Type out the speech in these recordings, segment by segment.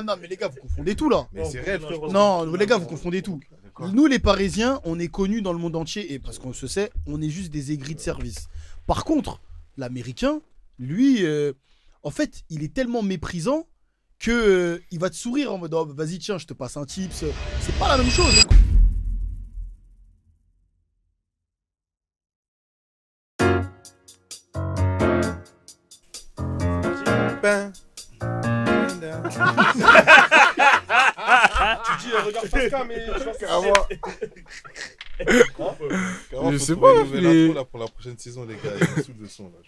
Non, mais les gars, vous confondez tout là. Mais c'est réel, frérot. Non, les gars, vous confondez tout. Nous, les Parisiens, on est connus dans le monde entier, et parce qu'on se sait, on est juste des aigris de service. Par contre, l'Américain, lui, en fait, il est tellement méprisant que il va te sourire en mode oh, vas-y, tiens, je te passe un tips. C'est pas la même chose. Ben. Tu dis regarde Pascal, mais je pense que Je sais pas, une nouvelle mais- intro là pour la prochaine saison, les gars. Il est sous le son là.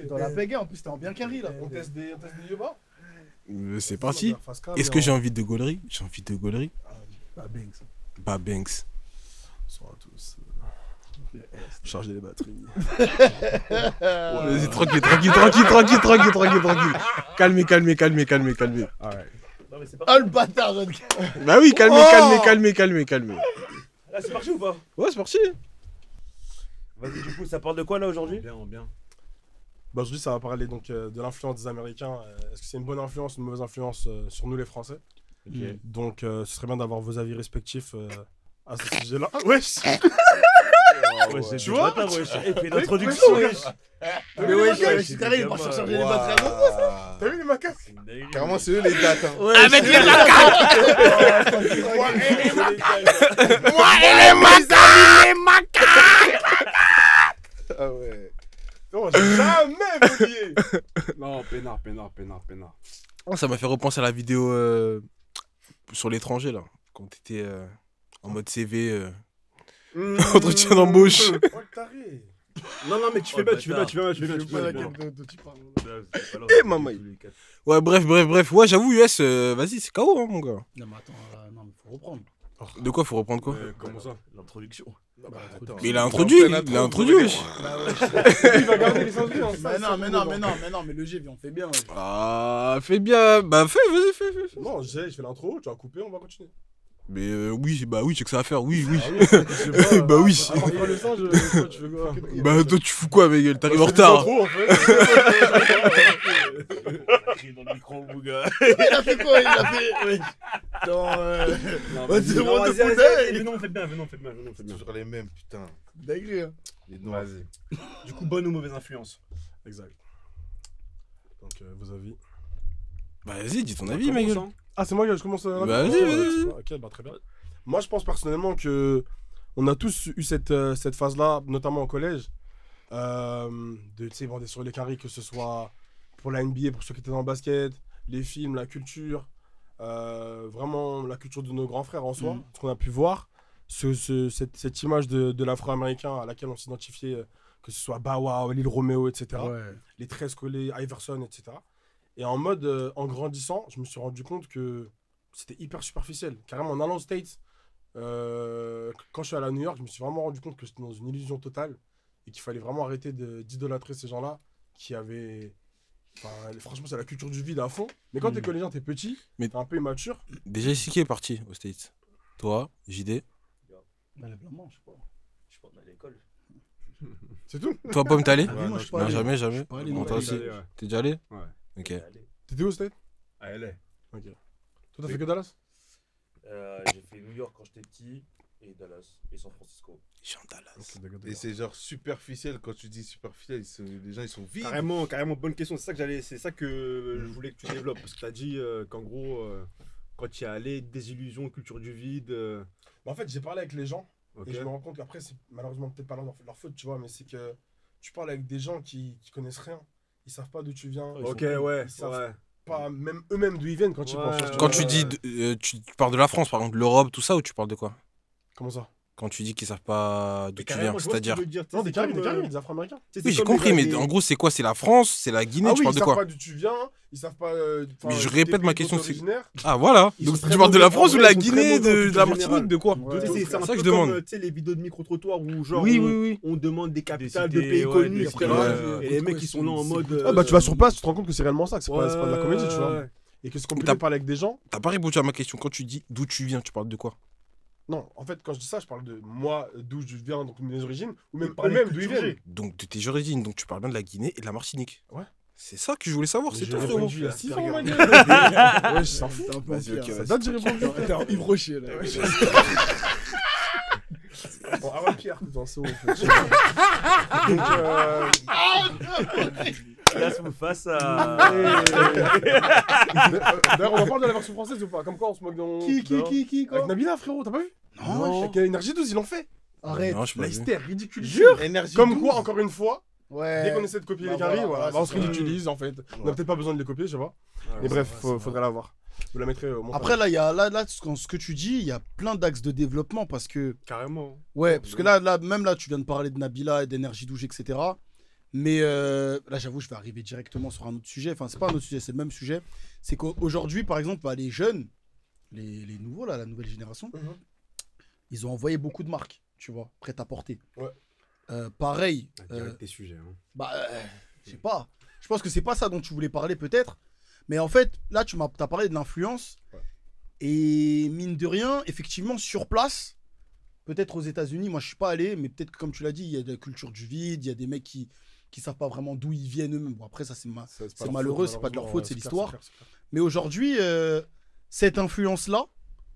Dans la pégay, en plus, t'es en bien carré là. On teste des yobas. C'est parti. Est-ce que j'ai envie de gaulerie? J'ai envie de gaulerie. Bah, Banks. Bah, Banks. Bonsoir à tous. Charger les batteries. Vas-y, tranquille. Calmez. Oh le bâtard, jeune. Bah oui, calmez. Là, c'est parti ou pas? Ouais, c'est parti. Vas-y, du coup, ça parle de quoi là aujourd'hui? Bien. Bah, aujourd'hui, ça va parler donc de l'influence des Américains. Est-ce que c'est une bonne influence, une mauvaise influence sur nous les Français? Donc, ce serait bien d'avoir vos avis respectifs à ce sujet-là. Ah, wesh! Tu vois? Et puis l'introduction, wesh! Mais wesh, carré, il marche sur charger les batteries. T'as vu les macaques? Carrément, c'est eux les dates. Hein. Avec les macaques. Moi et les macaques. Ah ouais. Non, j'ai jamais oublié! Non, peinard. Oh, ça m'a fait repenser à la vidéo sur l'étranger là. Quand t'étais en mode CV. Entretien d'embauche. Oh, le taré! Non, mais tu fais bien. Eh, maman. Ouais, bref. Ouais, j'avoue, US, vas-y, c'est KO, hein, mon gars. Non, mais attends, non, mais faut reprendre. De quoi, faut reprendre quoi? Comment ça? L'introduction. Mais il a introduit, wesh. Il va garder les sens Mais non, mais le G, on fait bien. Ouais. Ah, fais bien. Bah, vas-y, fais. Non, je fais l'intro, tu vas couper, on va continuer. Mais oui, c'est que ça à faire, oui. Je sais pas, Bah oui. Alors, moi, le sang, quoi, tu veux quoi? Bah, toi, tu fous quoi, Miguel? T'arrives en retard. Trop, en fait. Crie dans le micro, mon gars. Il a fait quoi? Il a fait. Ouais. Venons, on fait bien. Toujours les mêmes, putain. Dingue, hein. Les noirs. Vas-y. Du coup, bonne ou mauvaise influence? Exact. Donc, vos avis. Bah, vas-y, dis ton avis, Miguel. Ah, c'est moi que je commence à... Bah, vas-y. Ok, bah très bien. Moi, je pense personnellement que on a tous eu cette phase-là, notamment au collège, de, tu sais, bander sur les carrés, que ce soit pour la NBA, pour ceux qui étaient dans le basket, les films, la culture, vraiment la culture de nos grands frères en soi, ce qu'on a pu voir, cette image de l'afro-américain à laquelle on s'identifiait, que ce soit Bow Wow, Lil Romeo, etc. Ouais. Les 13 collés, Iverson, etc. Et en mode, en grandissant, je me suis rendu compte que c'était hyper superficiel. Carrément, en allant aux States, quand je suis allé à New York, je me suis vraiment rendu compte que j'étais dans une illusion totale et qu'il fallait vraiment arrêter d'idolâtrer ces gens-là qui avaient... Enfin, franchement, c'est la culture du vide à fond. Mais quand t'es collégien, t'es petit, Mais- t'es un peu immature. Déjà, ici, qui est parti aux States? Toi, JD. Bah, lève-la-main, je sais pas. Je suis pas à l'école. C'est tout. Toi, Pomme, t'es allé? Ah, oui, moi, je suis pas Non, allé. jamais. pas allé, Bon, non. toi aussi. T'es déjà allé? Ouais. Ok. T'étais où aux States? À LA. Ok. Toi, t'as fait que Dallas? J'ai fait New York quand j'étais petit, et Dallas, et San Francisco. Jean Dallas. Ok, d'accord. Et c'est genre superficiel, quand tu dis superficiel, les gens ils sont vides. Carrément, bonne question. C'est ça que je voulais que tu développes. Parce que t'as dit qu'en gros, quand tu y es allé, désillusion, culture du vide. Mais en fait, j'ai parlé avec les gens. Ok. Et je me rends compte qu'après, c'est malheureusement peut-être pas leur faute, tu vois, mais c'est que tu parles avec des gens qui connaissent rien. Ils savent pas d'où tu viens. Ok, Ils ouais. savent pas même eux-mêmes d'où ils viennent quand ils pensent. Ouais, Quand tu dis, tu parles de la France, par exemple, de l'Europe, tout ça, ou tu parles de quoi? Comment ça? Quand tu dis qu'ils savent pas d'où tu viens, c'est-à-dire. Non, des Caribes, des Afro-Américains. Oui, j'ai compris, mais en gros, c'est quoi? C'est la France, c'est la Guinée, Ah tu oui, parles ils de savent quoi? pas d'où tu viens, ils savent pas. Mais je répète ma question, c'est. originaire. Ah, voilà. Ils Donc, sont tu très parles de la mauvais, France en ou de vrai, la ils sont très Guinée, mauvais en de culture la générale. Martinique, de quoi? Ouais. C'est ça un que peu je demande. comme les vidéos de micro-trottoirs où genre Oui. on demande des capitales cités, de pays ouais, connus, des etc. cités, Et les mecs ils sont là en mode. Ah bah tu vas sur place, tu te rends compte que c'est réellement ça, que c'est pas de la comédie, tu vois. Ouais. Et que c'est compliqué de parler avec des gens. T'as pas répondu à ma question. Quand tu dis d'où tu viens, tu parles de quoi? Non, en fait, quand je dis ça, je parle de moi, d'où je viens, donc mes origines, ou même parler eux-mêmes d'où ils culture viennent. G. Donc, de tes origines, donc tu parles bien de la Guinée et de la Martinique. Ouais. C'est ça que je voulais savoir, c'est J'ai tout, frérot. répondu il y a 6 ans, ma gueule. Ouais, je s'en fous. C'est un peu Vas-y, pire. ok, Ça vas-y. date, j'ai répondu. T'es un Yves Rocher, là. Bon, Aaron Pierre. Putain, c'est bon. Donc, Classe Mufasa. d'ailleurs, on en parle de la version française ou pas? Comme quoi on se moque dans. Qui, quoi? Avec Nabila, frérot, t'as pas vu? Non, Avec Énergie 12, ils l'ont fait. arrête. Non, je sais pas. Leicester, ridicule. Énergie Comme 12. quoi, encore une fois, Ouais. dès qu'on essaie de copier Bah les carrés, voilà, voilà, on se c'est ça. ridiculise en fait. On n'a peut-être pas besoin de les copier, je sais pas. Mais bref, faudrait la voir. Vous la mettrez au montage. Après, là, il y a, là, ce que tu dis, il y a plein d'axes de développement parce que. Carrément. Ouais, parce que même là, tu viens de parler de Nabila et d'énergie douche, etc. Mais là, j'avoue, je vais arriver directement sur un autre sujet. Enfin, c'est pas un autre sujet, c'est le même sujet. C'est qu'aujourd'hui, par exemple, bah, les jeunes, les nouveaux, là, la nouvelle génération, ils ont envoyé beaucoup de marques, tu vois, prêtes à porter. Ouais. Pareil. Direct tes sujets. Hein. Bah, je sais pas. Je pense que c'est pas ça dont tu voulais parler, peut-être. Mais en fait, là, t'as parlé de l'influence. Ouais. Et mine de rien, effectivement, sur place, peut-être aux États-Unis, moi je suis pas allé, mais peut-être que comme tu l'as dit, il y a de la culture du vide, il y a des mecs qui savent pas vraiment d'où ils viennent eux-mêmes. Bon, après, ça, c'est leur malheureux, faute, c'est pas de leur malheureusement, faute, c'est clair, l'histoire. clair, c'est clair. Mais aujourd'hui, cette influence-là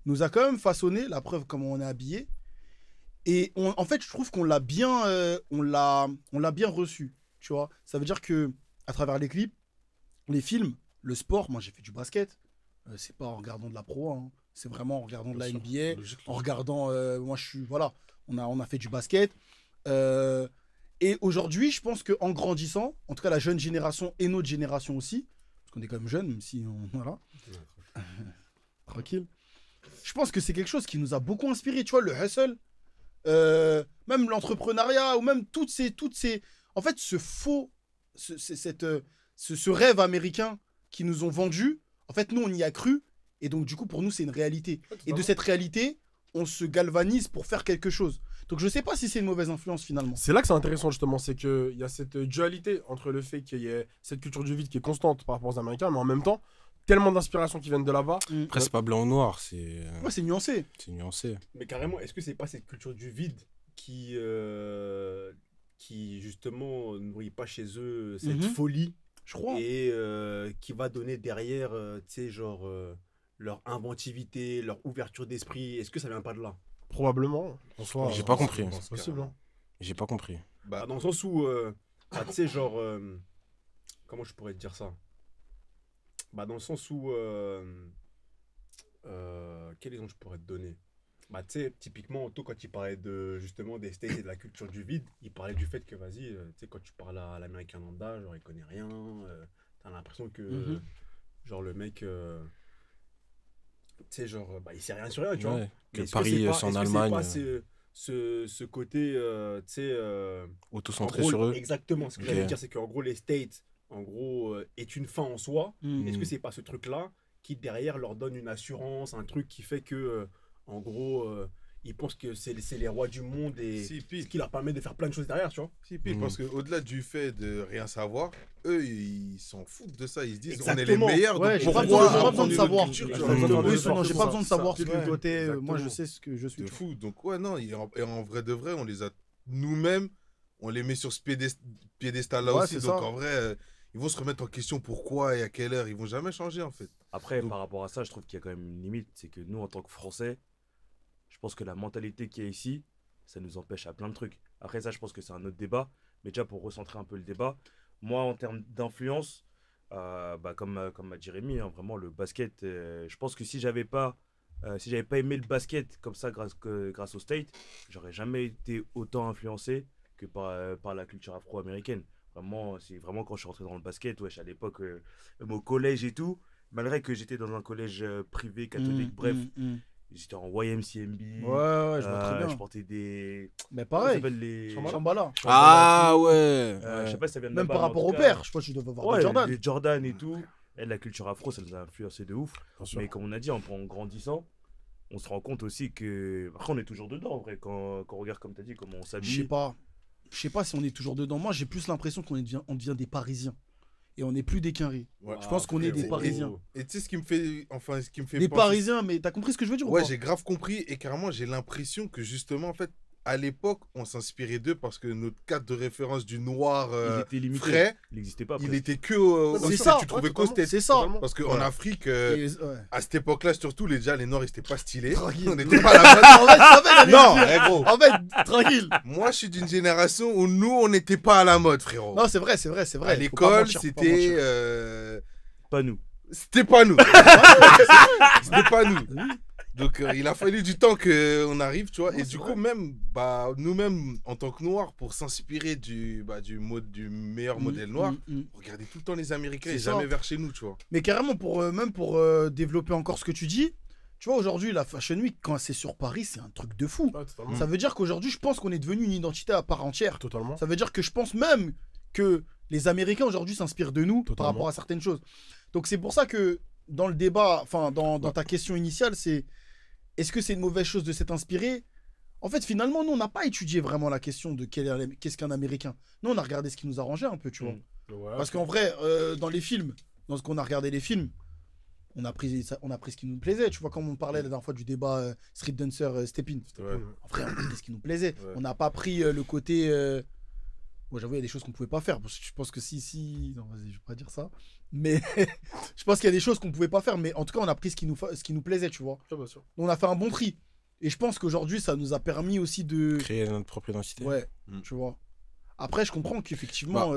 nous a quand même façonné, la preuve comment on est habillé. Et en fait, je trouve qu'on l'a bien, on l'a bien reçu. Tu vois, ça veut dire que à travers les clips, les films, le sport, moi j'ai fait du basket. C'est pas en regardant de la pro, hein. C'est vraiment en regardant de la NBA, en regardant. Moi, voilà, on a fait du basket. Et aujourd'hui, je pense qu'en grandissant, en tout cas la jeune génération et notre génération aussi, parce qu'on est quand même jeunes, même si voilà, tranquille. Je pense que c'est quelque chose qui nous a beaucoup inspiré. Tu vois, le hustle, même l'entrepreneuriat ou même toutes ces, en fait, ce rêve américain qui nous ont vendu. En fait, nous, on y a cru. Et donc, du coup, pour nous, c'est une réalité. Et de cette réalité, on se galvanise pour faire quelque chose. Donc, je sais pas si c'est une mauvaise influence, finalement. C'est là que c'est intéressant, justement. C'est qu'il y a cette dualité entre le fait qu'il y ait cette culture du vide qui est constante par rapport aux Américains, mais en même temps, tellement d'inspirations qui viennent de là-bas. Après, c'est pas blanc ou noir, c'est Ouais, c'est nuancé. nuancé. Mais carrément, est-ce que c'est pas cette culture du vide qui justement nourrit pas chez eux cette folie Je crois. et qui va donner derrière, tu sais, genre leur inventivité, leur ouverture d'esprit. Est-ce que ça vient pas de là? Probablement. En soi, J'ai pas compris. C'est possible. Hein. J'ai pas compris. Bah, dans le sens où, tu sais, genre, comment je pourrais te dire ça? Bah, dans le sens où, quel exemple je pourrais te donner? Bah, tu sais, typiquement, Otto, quand il parlait justement des States et de la culture du vide, il parlait du fait que, vas-y, tu sais, quand tu parles à l'américain lambda, genre, il connaît rien, t'as l'impression que, genre, le mec, tu sais, genre, bah, il sait rien sur rien, tu vois. Ouais, Mais que est-ce Paris, c'est pas- c'est en est-ce que Allemagne. c'est pas ce côté, tu sais, Auto-centré en gros, sur eux. Exactement. Ce que Ok. j'allais dire, c'est qu'en gros, les States, en gros, est une fin en soi. Mm. Est-ce que c'est pas ce truc-là qui, derrière, leur donne une assurance, un truc qui fait que, en gros, ils pensent que c'est les rois du monde et Si, ce pire. qui leur permet de faire plein de choses derrière, tu vois. Si, pire, parce qu'au-delà du fait de rien savoir, eux, ils s'en foutent de ça. Ils se disent, Exactement. on est les meilleurs. Ouais, donc j'ai pas pourquoi besoin de apprendre une savoir. autre culture, tu J'ai vois. pas besoin de Oui, savoir. non, j'ai pas besoin de savoir Ça, ce que toi t'es. exactement. Moi, je sais ce que je suis. De tu vois. fou. Donc, ouais, non, et en vrai de vrai, on les a nous-mêmes, on les met sur ce piédestal-là Ouais, aussi. c'est Donc, ça. en vrai, ils vont se remettre en question pourquoi et à quelle heure. Ils vont jamais changer, en fait. Après, par rapport à ça, je trouve qu'il y a quand même une limite. C'est que nous, en tant que Français, je pense que la mentalité qu'il y a ici, ça nous empêche à plein de trucs. Après, ça, je pense que c'est un autre débat. Mais déjà, pour recentrer un peu le débat, moi, en termes d'influence, bah, comme m'a dit Rémi, hein, vraiment, le basket, je pense que si j'avais pas aimé le basket comme ça grâce au State, j'aurais jamais été autant influencé que par la culture afro-américaine. Vraiment, c'est vraiment quand je suis rentré dans le basket, wesh, à l'époque, au collège et tout, malgré que j'étais dans un collège privé, catholique, bref, j'étais en YMCMB. Ouais, je vois très bien. Je portais des. Mais Comment ça pareil, s'appelle les. Shambhala. Ah ouais. Je sais pas si ça vient de Même là-bas, par mais en rapport tout au cas, père, je pense que tu dois avoir Ouais, des Jordan. les Jordan et tout. Et la culture afro, ça nous a influencé de ouf. Bien sûr. Mais comme on a dit, en grandissant, on se rend compte aussi que. Après, on est toujours dedans, en vrai, quand on regarde, comme tu as dit, comment on Je s'habille. sais pas. Je sais pas si on est toujours dedans. Moi, j'ai plus l'impression on devient des Parisiens. Et on n'est plus des Quinrés. Ouais. Je pense qu'on est des frérot. Parisiens. Et tu sais ce qui me fait, Des penser- Parisiens, mais t'as compris ce que je veux dire ou Ouais, pas j'ai grave compris et carrément j'ai l'impression que justement en fait à l'époque, on s'inspirait d'eux parce que notre cadre de référence du noir Il était limité. frais, Il n'existait pas. il après. était que au c'est States, ça, tu trouvais ouais, qu'aux States. C'est ça. Parce qu'en Voilà. Afrique, Ouais. à cette époque-là, surtout, les Noirs, ils étaient pas stylés. Tranquille. On n'était pas à la mode. En fait, je savais, il allait Non, le dire. gros. En fait, tranquille. Moi, je suis d'une génération où nous, on n'était pas à la mode, frérot. Non, c'est vrai, c'est vrai, c'est vrai. À Faut pas l'école, mentir, faut pas c'était. mentir. Pas nous. C'était pas nous. C'était pas nous. Donc, il a fallu du temps qu'on arrive, tu vois. Non, Et c'est du vrai. coup, même, nous-mêmes, en tant que Noirs, pour s'inspirer du meilleur modèle noir, regardez tout le temps les Américains C'est et ça. jamais vers chez nous, tu vois. Mais carrément, même pour développer encore ce que tu dis, tu vois, aujourd'hui, la Fashion Week, quand c'est sur Paris, c'est un truc de fou. Ouais, totalement. Ça veut dire qu'aujourd'hui, je pense qu'on est devenu une identité à part entière. Totalement. Ça veut dire que je pense même que les Américains aujourd'hui s'inspirent de nous par Totalement. rapport à certaines choses. Donc c'est pour ça que dans le débat, enfin dans ta question initiale, c'est est-ce que c'est une mauvaise chose de s'être inspiré? En fait, finalement, nous, on n'a pas étudié vraiment la question de qu'est-ce qu'un Américain. Nous, on a regardé ce qui nous arrangeait un peu, tu vois. Ouais. Parce qu'en vrai, dans les films, dans ce qu'on a regardé les films, on a pris ce qui nous plaisait. Tu vois, comme on parlait la dernière fois du débat Street Dancer Step-In. Ouais. En vrai, on a pris ce qui nous plaisait. Ouais. On n'a pas pris le côté. Bon, j'avoue, il y a des choses qu'on pouvait pas faire. Parce que je pense que si. Non, vas-y, je vais pas dire ça. Mais je pense qu'il y a des choses qu'on pouvait pas faire. Mais en tout cas, on a pris ce qui nous plaisait, tu vois. Ouais, bien sûr. Donc, on a fait un bon tri. Et je pense qu'aujourd'hui, ça nous a permis aussi de. Créer notre propre identité. Ouais, Mm. tu vois. Après, je comprends qu'effectivement,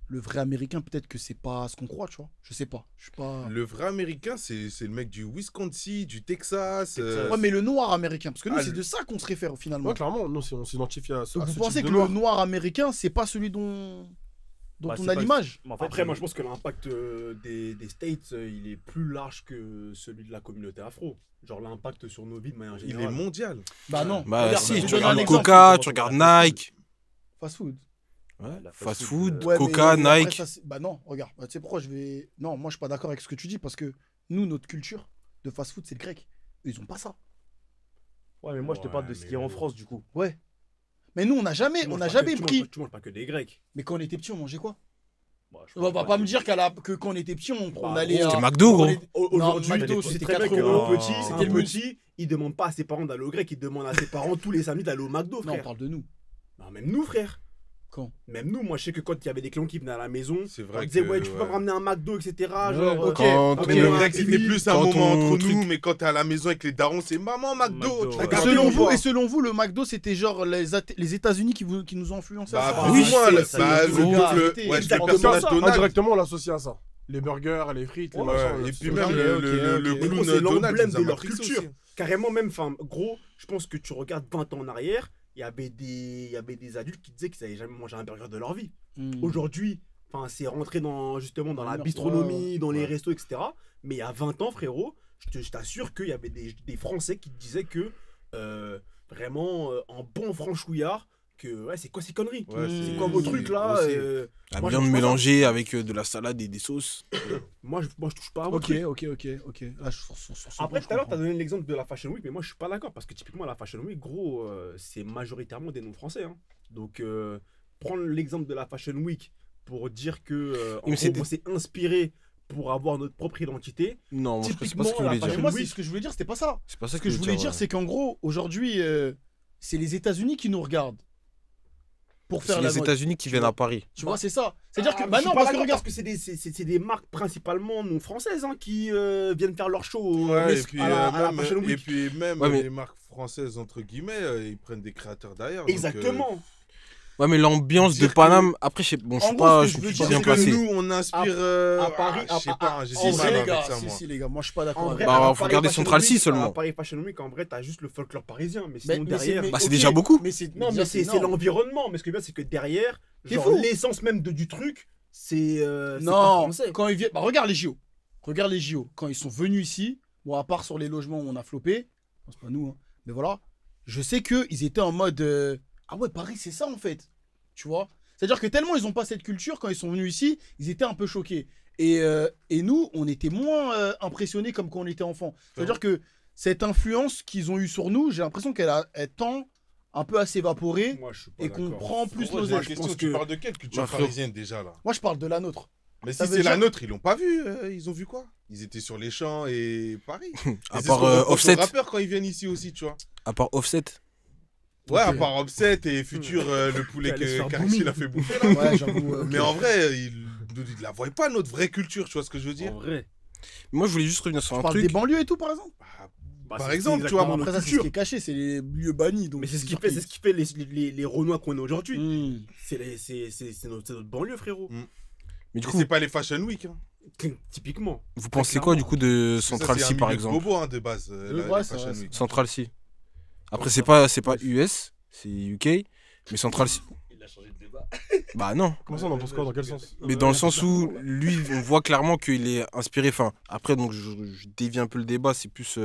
le vrai américain, peut-être que c'est pas ce qu'on croit, tu vois. Je sais pas. Je suis pas. Le vrai Américain, c'est le mec du Wisconsin, du Texas. Ouais, mais le noir américain. Parce que nous, Ah, c'est le- de ça qu'on se réfère finalement. Ouais, clairement, nous, on s'identifie à ce Donc, à vous ce pensez type que de le noir américain, c'est pas celui dont Bah, on c'est a pas- l'image? Mais en fait, Après, moi, je pense que l'impact des States, il est plus large que celui de la communauté afro. Genre, l'impact sur nos vies de manière Il est générale. mondial. Bah non. Bah Regarde, si, je tu te donne un regardes exemple. Coca, tu regardes Nike. Fast food. Ouais, La fast fast food, food, Ouais, Coca, mais après, Nike. ça, bah non, regarde. Bah, tu sais pourquoi je vais. Non, moi je suis pas d'accord avec ce que tu dis parce que nous, notre culture de fast food, c'est le grec. Eux, ils ont pas ça. Ouais, mais moi, je te Ouais, parle de ce mais qui est en bon. France, du coup. Ouais. Mais nous, on n'a jamais, Tu on manges n'a pas jamais que- tu pris. manges- Tu manges pas que des Grecs. Mais quand on était petit, on mangeait quoi? Bah, je On va pense pas me que- dire que quand on était petit, on Bah, allait gros, à. C'était McDo, gros. Aujourd'hui, McDo, tu sais c'était très bien 4 qu'un euros. petit, C'était un le petit, il demande pas à ses parents d'aller au grec, il demande à ses parents tous les samedis d'aller au McDo, Non, on frère. parle de nous. Non, même nous, frère. Quand? Même nous, moi, je sais que quand il y avait des clients qui venaient à la maison, C'est on vrai disait, que, ouais, tu peux pas me ramener un McDo, etc. Genre, ok. Quand Mais on- le grec, c'était plus un Quand moment on entre truc- nous, mais quand t'es à la maison avec les darons, c'est maman McDo. McDo, tu ouais. regardes Selon le vous, poids. et selon vous, le McDo, c'était genre les États-Unis qui nous ont influencé à Bah, ça? plus oui, ou moins, c'est- ça y est, le gros. ouais, Exactement le personnage ça. Donald. Indirectement, on l'associe à ça. Les burgers, les frites, les Ouais, machins. et c'est puis ça. même Ok, le ok, clown ok. C'est Donald, l'emblème nous a de leur matrixé culture. aussi. Carrément, même, enfin, gros, je pense que tu regardes 20 ans en arrière, il y avait des adultes qui disaient qu'ils n'avaient jamais mangé un burger de leur vie. Hmm. Aujourd'hui, enfin, c'est rentré justement dans la Ouais, bistronomie, dans les ouais. restos, etc. Mais il y a 20 ans, frérot, je t'assure qu'il y avait des Français qui te disaient que vraiment, en bon franchouillard, que ouais, c'est quoi ces conneries? Ouais, C'est quoi vos trucs là? grossier. La Moi, viande je mange pas ça. mélangée avec de la salade et des sauces. Moi, je touche pas à vos Ok, trucs. ok. Là, sur ce Après, point, tout à l'heure, je tu as donné l'exemple de la Fashion Week, mais moi, je suis pas d'accord parce que typiquement, la Fashion Week, gros, c'est majoritairement des non-français. Hein. Donc, prendre l'exemple de la Fashion Week pour dire que, en mais c'est gros, on s'est inspiré pour avoir notre propre identité. Non, moi, je sais pas Typiquement, ce que vous voulez la Mais dire. moi, Fashion c'est Week. ce que je voulais dire, c'était pas ça. C'est pas ça Ce que je voulais dire, ouais. c'est qu'en gros, aujourd'hui, c'est les États-Unis qui nous regardent pour C'est faire la les mode. États-Unis qui viennent à Paris. Tu vois, c'est ça. C'est-à-dire que. Ah, Bah je suis non, pas parce que d'accord, regarde. parce que c'est des marques principalement non françaises hein, qui viennent faire leur show Ouais, et puis, à la même, Fashion et Week. puis même Ouais, mais- les marques françaises, entre guillemets, ils prennent des créateurs derrière. Exactement. Ouais, mais l'ambiance de dire que- Paname, après, je sais bon, je En suis gros, pas, ce je que je veux suis dire, pas Donc bien placé. nous, on inspire... à Paris, je sais pas, j'ai en du Si, vrai, mal les avec gars, ça, moi. si, les gars, moi je suis pas d'accord En avec vrai, Bah, à faut Paris regarder Fashion Central Week, C seulement. À Paris Fashion Week, en vrai, t'as juste le folklore parisien. Mais sinon, Mais derrière. Bah, c'est ok, déjà beaucoup. Mais c'est Non, mais c'est énorme. l'environnement. Mais ce que je veux dire, c'est que derrière, C'est genre fou. l'essence même du truc, c'est pas Non, français. quand ils viennent. Bah, regarde les JO. Regarde les JO. Quand ils sont venus ici, bon, à part sur les logements où on a flopé, bon, c'est pas nous, hein, mais voilà, je sais qu'ils étaient en mode. Ah ouais, Paris, c'est ça en fait. Tu vois? C'est-à-dire que tellement ils n'ont pas cette culture, quand ils sont venus ici, ils étaient un peu choqués. Et nous, on était moins impressionnés comme quand on était enfant. C'est-à-dire que cette influence qu'ils ont eue sur nous, j'ai l'impression elle tend un peu à s'évaporer Moi, je suis pas et qu'on d'accord. prend plus Pourquoi, nos j'ai une ailes. question, pense tu que- parles de quelle culture Bah, frérot. parisienne déjà là? Moi, je parle de la nôtre. Mais si Ça veut c'est la dire- nôtre, ils l'ont pas vu. Ils ont vu quoi? Ils étaient sur les champs et Paris. À Et c'est part ce qu'on reproche aux Offset. rappeurs quand ils viennent ici aussi, tu vois. À part Offset. Ouais, à Ok. part Offset et Futur, le poulet Allez se que faire Karis boomy. il a fait bouffer là. Ouais, j'avoue. Mais en vrai, il la voyait pas notre vraie culture, tu vois ce que je veux dire? En vrai. Moi, je voulais juste revenir sur Tu un parles des truc. banlieues et tout, par exemple? Bah, Par c'est exemple, tu vois, exactement Après, notre ça, c'est ce qui culture. est caché, c'est les lieux bannis. Donc Mais c'est ce qui fait les Renois qu'on est aujourd'hui. Hmm. C'est notre banlieue, frérot. Mais du Et coup, c'est pas les Fashion Week. Hein. Typiquement. vous pensez quoi du coup de Parce que Central ça, C c'est un par milieu de exemple? bobo, hein, de base, Ouais, les c'est Fashion vrai, Week. Central C. Après, c'est pas US, c'est UK, mais Central C. Il a changé de débat. Bah non. Comment ça, on en pense quoi? Dans quel sens? Mais dans le sens où lui, on voit clairement qu'il est inspiré. Enfin, après, donc je dévie un peu le débat, c'est plus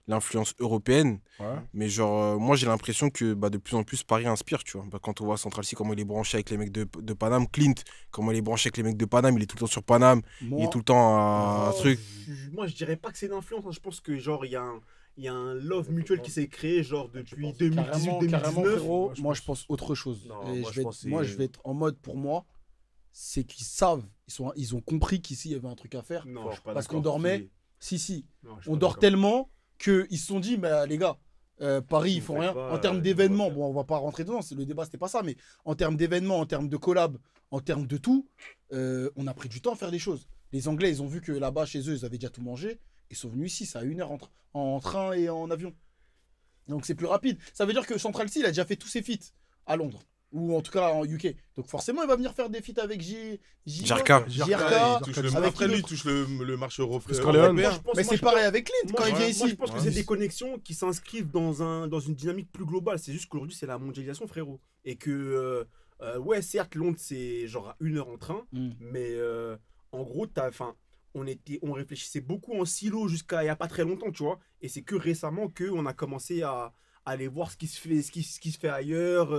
l'influence européenne. Ouais. Mais genre, moi j'ai l'impression que bah, de plus en plus Paris inspire, tu vois. Bah, quand on voit Central C, comment il est branché avec les mecs de Paname, Clint, comment il est branché avec les mecs de Paname, il est tout le temps sur Paname, il Moi, est tout le temps à un Oh, truc. Moi, je dirais pas que c'est d'influence. Hein. Je pense que, genre, il y a un love mutuel qui s'est créé, genre, depuis 2018-2019. carrément, frérot, Ouais, je moi, pense. je pense autre chose. Non, Et moi, je vais pense être, moi, c'est- je vais être en mode, pour moi, c'est qu'ils savent, ils ont compris qu'ici, il y avait un truc à faire. Non, je suis pas Parce d'accord. qu'on dormait, si, Non, je suis on pas dort d'accord. tellement qu'ils se sont dit, bah, les gars, Paris, Si ils vous font faites rien. pas, En termes ils vont d'événements, pas faire. bon, on va pas rentrer dedans, le débat, c'était pas ça, mais en termes d'événements, en termes de collab, en termes de tout, on a pris du temps à faire des choses. Les Anglais, ils ont vu que là-bas, chez eux, ils avaient déjà tout mangé. Ils sont venus ici, ça a 1 heure en train et en avion. Donc c'est plus rapide. Ça veut dire que Central C, il a déjà fait tous ses feats à Londres. Ou en tout cas en UK. Donc forcément, il va venir faire des feats avec Jarka. Ouais, JRK. il touche le- avec Après, qui lui, il d'autre touche le marché européen. Corleone. Moi, je pense- Mais moi, c'est je pareil avec Clint quand il vient Moi, ici. je pense que Ouais. c'est des connexions qui s'inscrivent dans une dynamique plus globale. C'est juste qu'aujourd'hui, c'est la mondialisation, frérot. Et que, ouais, certes, Londres, c'est genre à 1 heure en train. Mm. Mais en gros, on réfléchissait beaucoup en silo jusqu'à il n'y a pas très longtemps, tu vois. Et c'est que récemment qu'on a commencé à aller voir ce qui se fait ailleurs.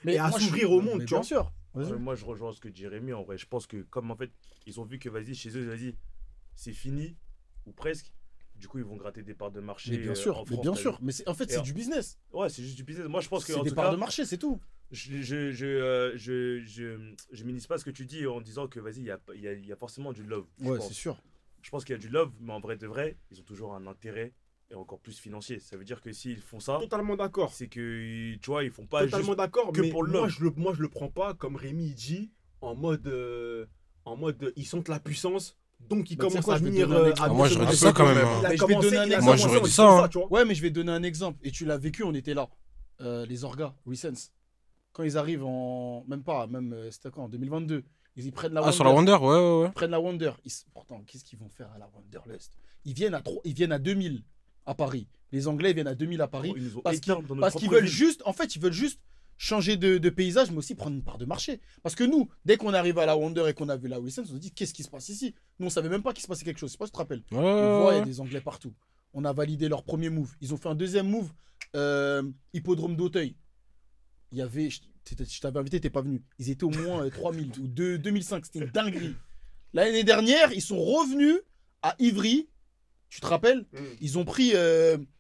Et à moi, je s'ouvrir suis- au monde, mais tu vois. Bien sûr. Vas-y. Moi, je rejoins ce que dit Rémi. En vrai, je pense que comme en fait, ils ont vu que vas-y, chez eux, vas-y, c'est fini ou presque. Du coup, ils vont gratter des parts de marché. Mais bien en sûr, France, mais bien t'as sûr. Mais en fait, Et c'est en- du business. vu. Ouais, c'est juste du business. Moi, je pense que C'est en des tout parts cas, de marché, c'est tout. je minimise pas ce que tu dis en disant que vas-y, il y a forcément du love. Ouais, c'est sûr. Je pense qu'il y a du love, mais en vrai de vrai, ils ont toujours un intérêt et encore plus financier. Ça veut dire que s'ils font ça, Totalement d'accord. c'est que tu vois, ils font pas Totalement juste. d'accord, que mais pour le moi love. je le prends pas comme Rémi il dit en mode ils sentent la puissance donc ils Bah, tu sais commencent quoi, à je vais te venir donner un à exemple. Ah, moi, se j'aurais mettre dit ça dedans. quand même, Il hein. a Mais je vais te commencé- donner un il a exemple. Moi, commencé j'aurais en dit disant ça, hein. tu vois. Ouais, mais je vais te donner un exemple. Et tu l'as vécu, on était là. Les orgas, Resense. Quand ils arrivent en. Même pas, c'était quand en 2022. Ils prennent la Ah, sur la Wonder, ouais. Ils prennent la Wonder. Pourtant, qu'est-ce qu'ils vont faire à la Wanderlust? Ils viennent à 2000 à Paris. Les Anglais viennent à 2000 à Paris. Ils nous ont Parce éteints dans notre Parce qu'ils propre veulent ville. juste, en fait, ils veulent juste changer de paysage, mais aussi prendre une part de marché. Parce que nous, dès qu'on arrive à la Wonder et qu'on a vu la Wilson, on se dit qu'est-ce qui se passe ici? Nous, on savait même pas qu'il se passait quelque chose. Je sais pas si tu te rappelles. Ouais, On voit, il y a ouais. des Anglais partout. On a validé leur premier move. Ils ont fait un deuxième move, hippodrome d'Auteuil. Il y avait, je t'avais invité, t'es pas venu. Ils étaient au moins 3000 ou 2005. C'était une dinguerie. L'année dernière, ils sont revenus à Ivry. Tu te rappelles? Ils ont pris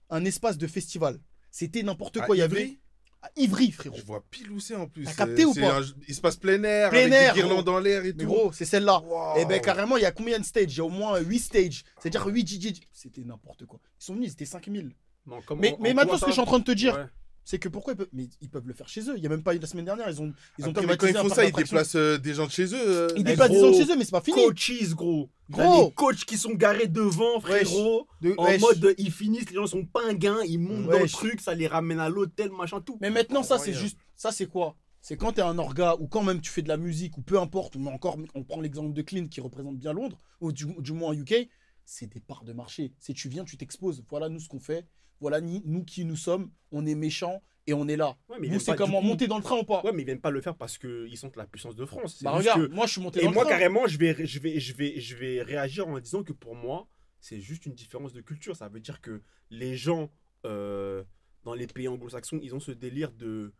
un espace de festival. C'était n'importe quoi. Il y avait à Ivry, frérot. Je vois pile où c'est en plus. T'as capté ou pas? Il se passe plein air, Plein avec air, des guirlandes gros. dans l'air et Mais tout. gros, c'est celle-là. Wow. Et ben carrément, il y a combien de stages? Il y a au moins 8 stages. C'est-à-dire 8 DJ. C'était n'importe quoi. Ils sont venus, ils étaient 5000. Non, comment- Mais en maintenant, quoi ce que ça je suis en train de te dire, Ouais. c'est que pourquoi ils peuvent le faire chez eux. Il y a même pas eu la semaine dernière, ils ont Attends, mais quand privatisé ils un font parc ça, ils d'attractions. déplacent des gens de chez eux. Ils Eh, déplacent des gros, gens de chez eux, mais c'est pas fini. Coaches, gros. T'as Gros. des coachs qui sont garés devant, frérot. En Wesh. mode, ils finissent, les gens sont pinguins, ils montent dans le Wesh. truc, ça les ramène à l'hôtel, machin, tout. Mais maintenant, ça, c'est Incroyable. juste. Ça, c'est quoi? C'est quand t'es un orga ou quand même tu fais de la musique ou peu importe, mais encore, on prend l'exemple de Clint qui représente bien Londres, ou du moins UK, c'est des parts de marché. C'est tu viens, tu t'exposes. Voilà nous ce qu'on fait. Voilà nous qui nous sommes. On est méchants et on est là. Ouais, mais ils Vous, viennent c'est pas- comment du coup- monter dans le train ou pas? Ouais, mais ils viennent pas le faire parce qu'ils sentent la puissance de France. C'est Bah juste regarde, que- moi je suis monté Et dans moi, le train. carrément, je vais réagir en disant que pour moi, c'est juste une différence de culture. Ça veut dire que les gens dans les pays anglo-saxons, ils ont ce délire de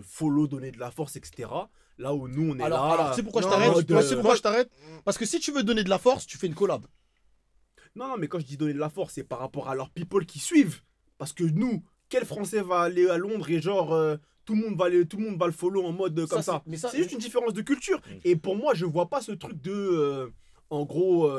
follow, donner de la force, etc. Là où nous, on est Alors, là. tu sais pourquoi je en t'arrête? mode, Tu sais pourquoi je t'arrête? Parce que si tu veux donner de la force, tu fais une collab. Non, mais quand je dis donner de la force, c'est par rapport à leurs people qui suivent. Parce que nous, quel Français va aller à Londres et genre tout le monde va le follow en mode comme ça. Mais ça, C'est juste une différence de culture. Et pour moi, je vois pas ce truc de, en gros,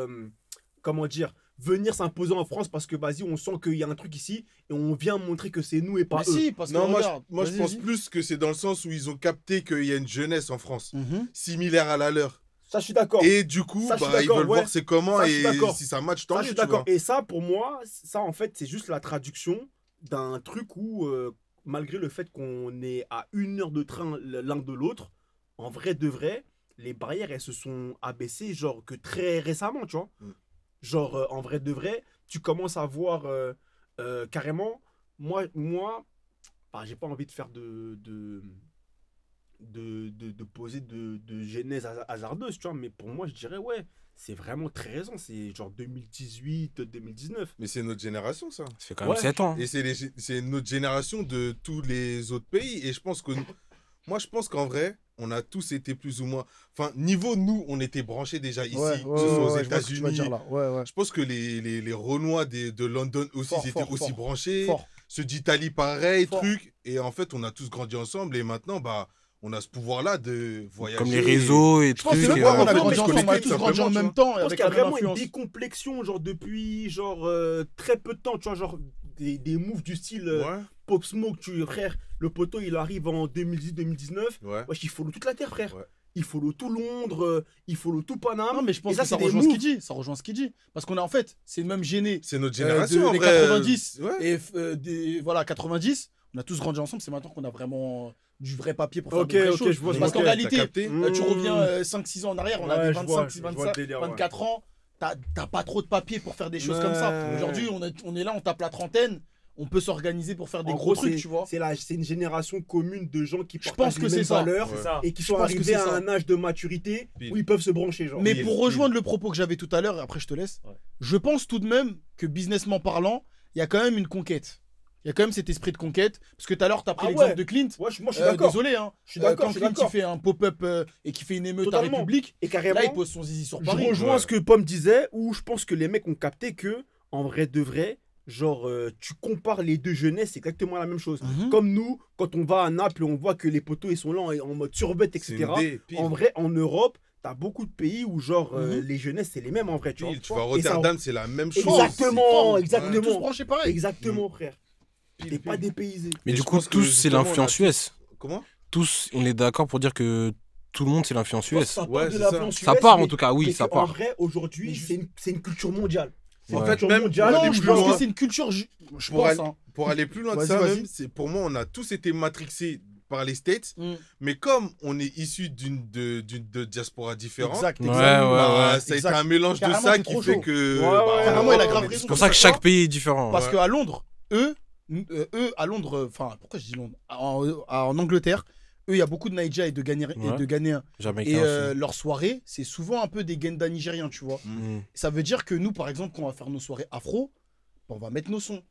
comment dire, venir s'imposer en France parce que vas-y, on sent qu'il y a un truc ici et on vient montrer que c'est nous et pas Mais eux. si, parce que Non, regarde, moi je vas-y, pense vas-y. plus que c'est dans le sens où ils ont capté qu'il y a une jeunesse en France, Mhm. similaire à la leur. Ça, je suis d'accord. Et du coup, Ça, je suis bah, ils d'accord, veulent ouais. voir c'est comment Ça, je suis et d'accord. si ça match, tant Ça, mieux, je suis tu d'accord. vois. Et ça, pour moi, ça, en fait, c'est juste la traduction d'un truc où, malgré le fait qu'on est à 1 heure de train l'un de l'autre, en vrai de vrai, les barrières, elles se sont abaissées, genre, que très récemment, tu vois. Mm. Genre, en vrai de vrai, tu commences à voir carrément, moi bah, j'ai pas envie de faire de poser de genèse hasardeuse, tu vois, mais pour moi, je dirais, ouais, c'est vraiment très récent, c'est genre 2018, 2019. Mais c'est notre génération, ça. Ça fait quand même Ouais. 7 ans. Et c'est notre génération de tous les autres pays. Et je pense que moi, je pense qu'en vrai, on a tous été plus ou moins. Enfin, niveau nous, on était branchés déjà ici, Ouais, que ouais, ce soit aux ouais, je vois ce que tu vas États-Unis. dire là. Ouais, ouais. Je pense que les Renois de London aussi, Fort, ils étaient fort, aussi fort. branchés. Fort. Ceux d'Italie, pareil, Fort. truc. Et en fait, on a tous grandi ensemble. Et maintenant, bah, on a ce pouvoir-là de voyager. Comme les réseaux et Je pense trucs. que truc, c'est on a en fait, grandi mais je ensemble, pense on a que tous tout grandi en simplement, même temps Je et pense avec qu'il y a la même vraiment une influence. décomplexion, genre depuis genre très peu de temps, tu vois, genre des moves du style Ouais, Pop Smoke, frère, le poteau il arrive en 2010-2019, ouais. wesh, il follow toute la terre, frère. Ouais. Il follow tout Londres, il follow tout Paname. Non, mais je pense Et ça, que ça c'est des rejoint ce moves. qu'il dit. Ça rejoint ce qu'il dit. Parce qu'on est en fait, c'est même gêné. C'est notre génération, en des vrai. 90 Ouais. et voilà 90, on a tous grandi ensemble. C'est maintenant qu'on a vraiment du vrai papier pour faire Ok, des vraies ok, choses. je vois, Parce ok, qu'en t'as réalité, capté tu reviens 5-6 ans en arrière, on Ouais, avait je vois, 25, je vois 25, le délire, ouais. 24 ans. T'as pas trop de papier pour faire des choses comme ça. Ouais. Aujourd'hui, on est là, on tape la trentaine. On peut s'organiser pour faire des En gros gros, trucs, tu vois. C'est une génération commune de gens qui Je partagent pense que les c'est mêmes ça. valeurs Ouais. C'est ça. et qui Je sont pense que arrivés c'est à ça. un âge de maturité Pile. où ils peuvent se brancher, genre. Mais Pile, pour pile. rejoindre le propos que j'avais tout à l'heure, et après je te laisse, Ouais. je pense tout de même que businessment parlant, il y a quand même une conquête. Il y a quand même cet esprit de conquête. Parce que tout à l'heure, tu as pris Ah l'exemple ouais. de Clint. Ouais, moi je suis d'accord. Désolé, hein. Je suis d'accord, Quand je suis Clint d'accord. il fait un pop-up et qui fait une émeute Totalement. à République, Et carrément, là il pose son zizi sur je Paris. rejoins Ouais. ce que Pomme disait, où je pense que les mecs ont capté que, en vrai de vrai, genre, tu compares les deux jeunesses, c'est exactement la même chose. Mhm. Comme nous, quand on va à Naples, on voit que les poteaux ils sont là en mode turbette, C'est etc. une idée, pile. En vrai, en Europe, t'as beaucoup de pays où, genre, Mhm. les jeunesses, c'est les mêmes en vrai, tu vois. Pile, tu vas à Et ça- Rotterdam, c'est la même chose. Exactement, C'est fort. exactement. On est tous branchés pareil. Exactement, frère. Pile, T'es pile. pas dépaysé. Mais Et du je coup, pense que tous, c'est justement, on a l'influence tous- US. Comment Tous, on est d'accord pour dire que tout le monde, c'est l'influence Je pense que US. ça part Ouais, de c'est l'influence Ça US, part en mais- tout cas, oui, mais ça que, En part. vrai, aujourd'hui, Mais juste- c'est une culture mondiale. C'est Ouais. une En fait, culture même mondiale. pour aller Non, je plus pense loin, que c'est une culture. Je pour pense. aller- Hein. Pour aller plus loin que Vas-y, ça, vas-y. même, c'est pour moi, on a tous été matrixés par les States, Mm. mais comme on est issu d'une diaspora différente, Exact, Ouais, exact. ouais, bah, ouais. ça a été Exact. un mélange de Carrément, ça c'est qui trop fait chaud. que. Ouais, ouais, carrément, il a on grave est raison. C'est tous pour ça que Pourquoi chaque pays est différent. Parce Ouais. qu'à Londres, eux, à Londres, enfin, pourquoi je dis Londres en Angleterre, eux, il y a beaucoup de Naija et de Ouais. Ghanéens. Jamaïcain Et aussi. leurs soirées, c'est souvent un peu des Genda nigériens, tu vois. Mhm. Ça veut dire que nous, par exemple, quand on va faire nos soirées afro, on va mettre nos sons.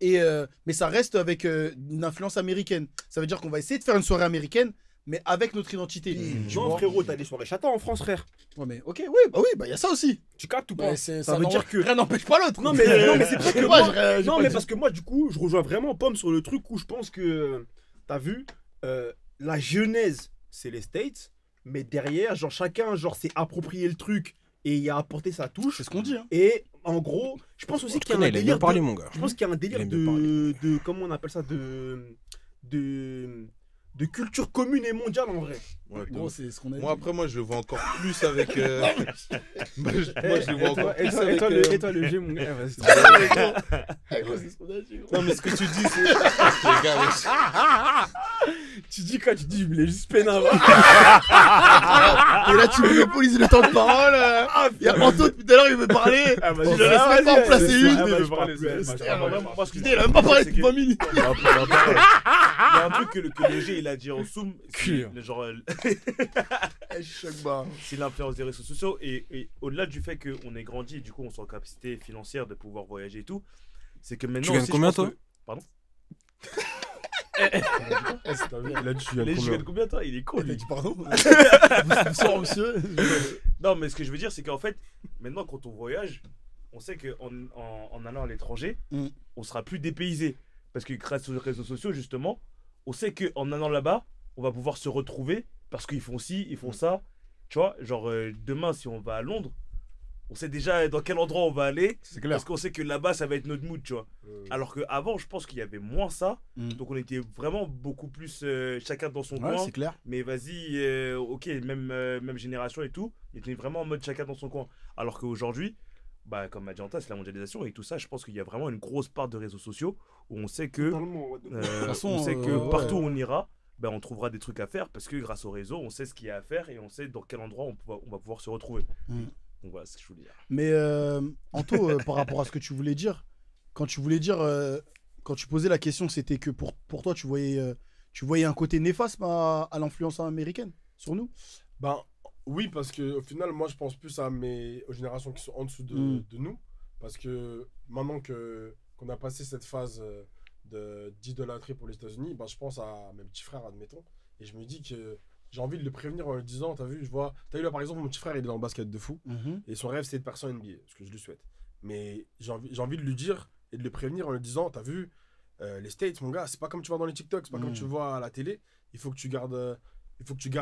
Mais ça reste avec une influence américaine. Ça veut dire qu'on va essayer de faire une soirée américaine, mais avec notre identité. Tu Non, vois. frérot, t'as des soirées châteaux en France, frère. Ouais, mais ok, oui, y a ça aussi. Tu captes ou Mais pas? ça veut veut dire que. rien n'empêche pas l'autre. Non, mais c'est pas que Moi, moi. j'ai Non, pas mais dit- parce que moi, du coup, je rejoins vraiment Pomme sur le truc où je pense que. T'as vu, la genèse, c'est les States, mais derrière, genre, chacun, genre, s'est approprié le truc et y a apporté sa touche. C'est ce qu'on dit. Hein. Et en gros, je pense aussi qu'il y a un Il a bien délire. parlé, mon gars. Je pense qu'il y a un délire Il aime bien de comment on appelle ça, de culture commune et mondiale en vrai. Ouais, de Gros, ouf. c'est ce qu'on a dit. Moi, après, moi, je le vois encore plus avec. Moi, je le vois encore plus Et avec. toi, le G, mon gars, vas-y. Gros, c'est ce qu'on a dit, gros. Non, mais ce que tu dis, c'est. Les gars, wesh. Tu dis quoi? Tu dis, je voulais juste peiner avant. Et là, tu monopolises le temps de parole. Il y a Anto depuis tout à l'heure, il veut parler. Ah, vas-y. Je le laisse même pas en placer une. Moi, ce que je Il a même pas parlé c'est depuis que- 20 minutes. Il y a un truc que le G il a dit en Zoom, Cul. le genre, Choc barre. c'est l'influence des réseaux sociaux et au-delà du fait qu'on ait grandi et du coup on soit en capacité financière de pouvoir voyager et tout, c'est que maintenant Tu gagnes aussi, je combien, pense toi que- Pardon. Il a dit, tu Les gagnes je combien? gagne combien toi? Il est con Il a lui. dit pardon. Bonsoir, monsieur. Non mais ce que je veux dire c'est qu'en fait maintenant quand on voyage, on sait qu'en en allant à l'étranger, Mm. on sera plus dépaysé parce que grâce aux réseaux sociaux justement, on sait qu'en allant là-bas, on va pouvoir se retrouver parce qu'ils font ci, ils font ça. Tu vois, genre demain si on va à Londres, On sait déjà dans quel endroit on va aller. C'est clair. Parce qu'on sait que là-bas, ça va être notre mood, tu vois. Alors qu'avant, je pense qu'il y avait moins ça. Donc on était vraiment beaucoup plus chacun dans son Ouais, coin. c'est clair. Mais vas-y, ok, même génération et tout. Il était vraiment en mode chacun dans son coin. Alors qu'aujourd'hui, bah, comme a dit Anta, c'est la mondialisation et tout ça. Je pense qu'il y a vraiment une grosse part de réseaux sociaux où on sait que, façon, on sait que ouais. partout où on ira, bah, on trouvera des trucs à faire parce que grâce au réseau, on sait ce qu'il y a à faire et on sait dans quel endroit on va pouvoir se retrouver. Donc voilà ce que je voulais dire. Mais Anto, par rapport à ce que tu voulais dire, quand tu posais la question, c'était que pour toi, tu voyais un côté néfaste à l'influence américaine sur nous? Ben oui, parce que au final, moi je pense plus aux générations qui sont en dessous de nous. Parce que maintenant qu'on a passé cette phase d'idolâtrie pour les États-Unis, ben, je pense à mes petits frères, admettons. Et je me dis que j'ai envie de le prévenir en lui disant, t'as vu là par exemple, mon petit frère il est dans le basket de fou. Et son rêve c'est de percer en NBA, ce que je lui souhaite. Mais j'ai envie de lui dire et de le prévenir en lui disant, t'as vu, les States, mon gars, c'est pas comme tu vois dans les TikTok, c'est pas comme tu vois à la télé. Il faut que tu gardes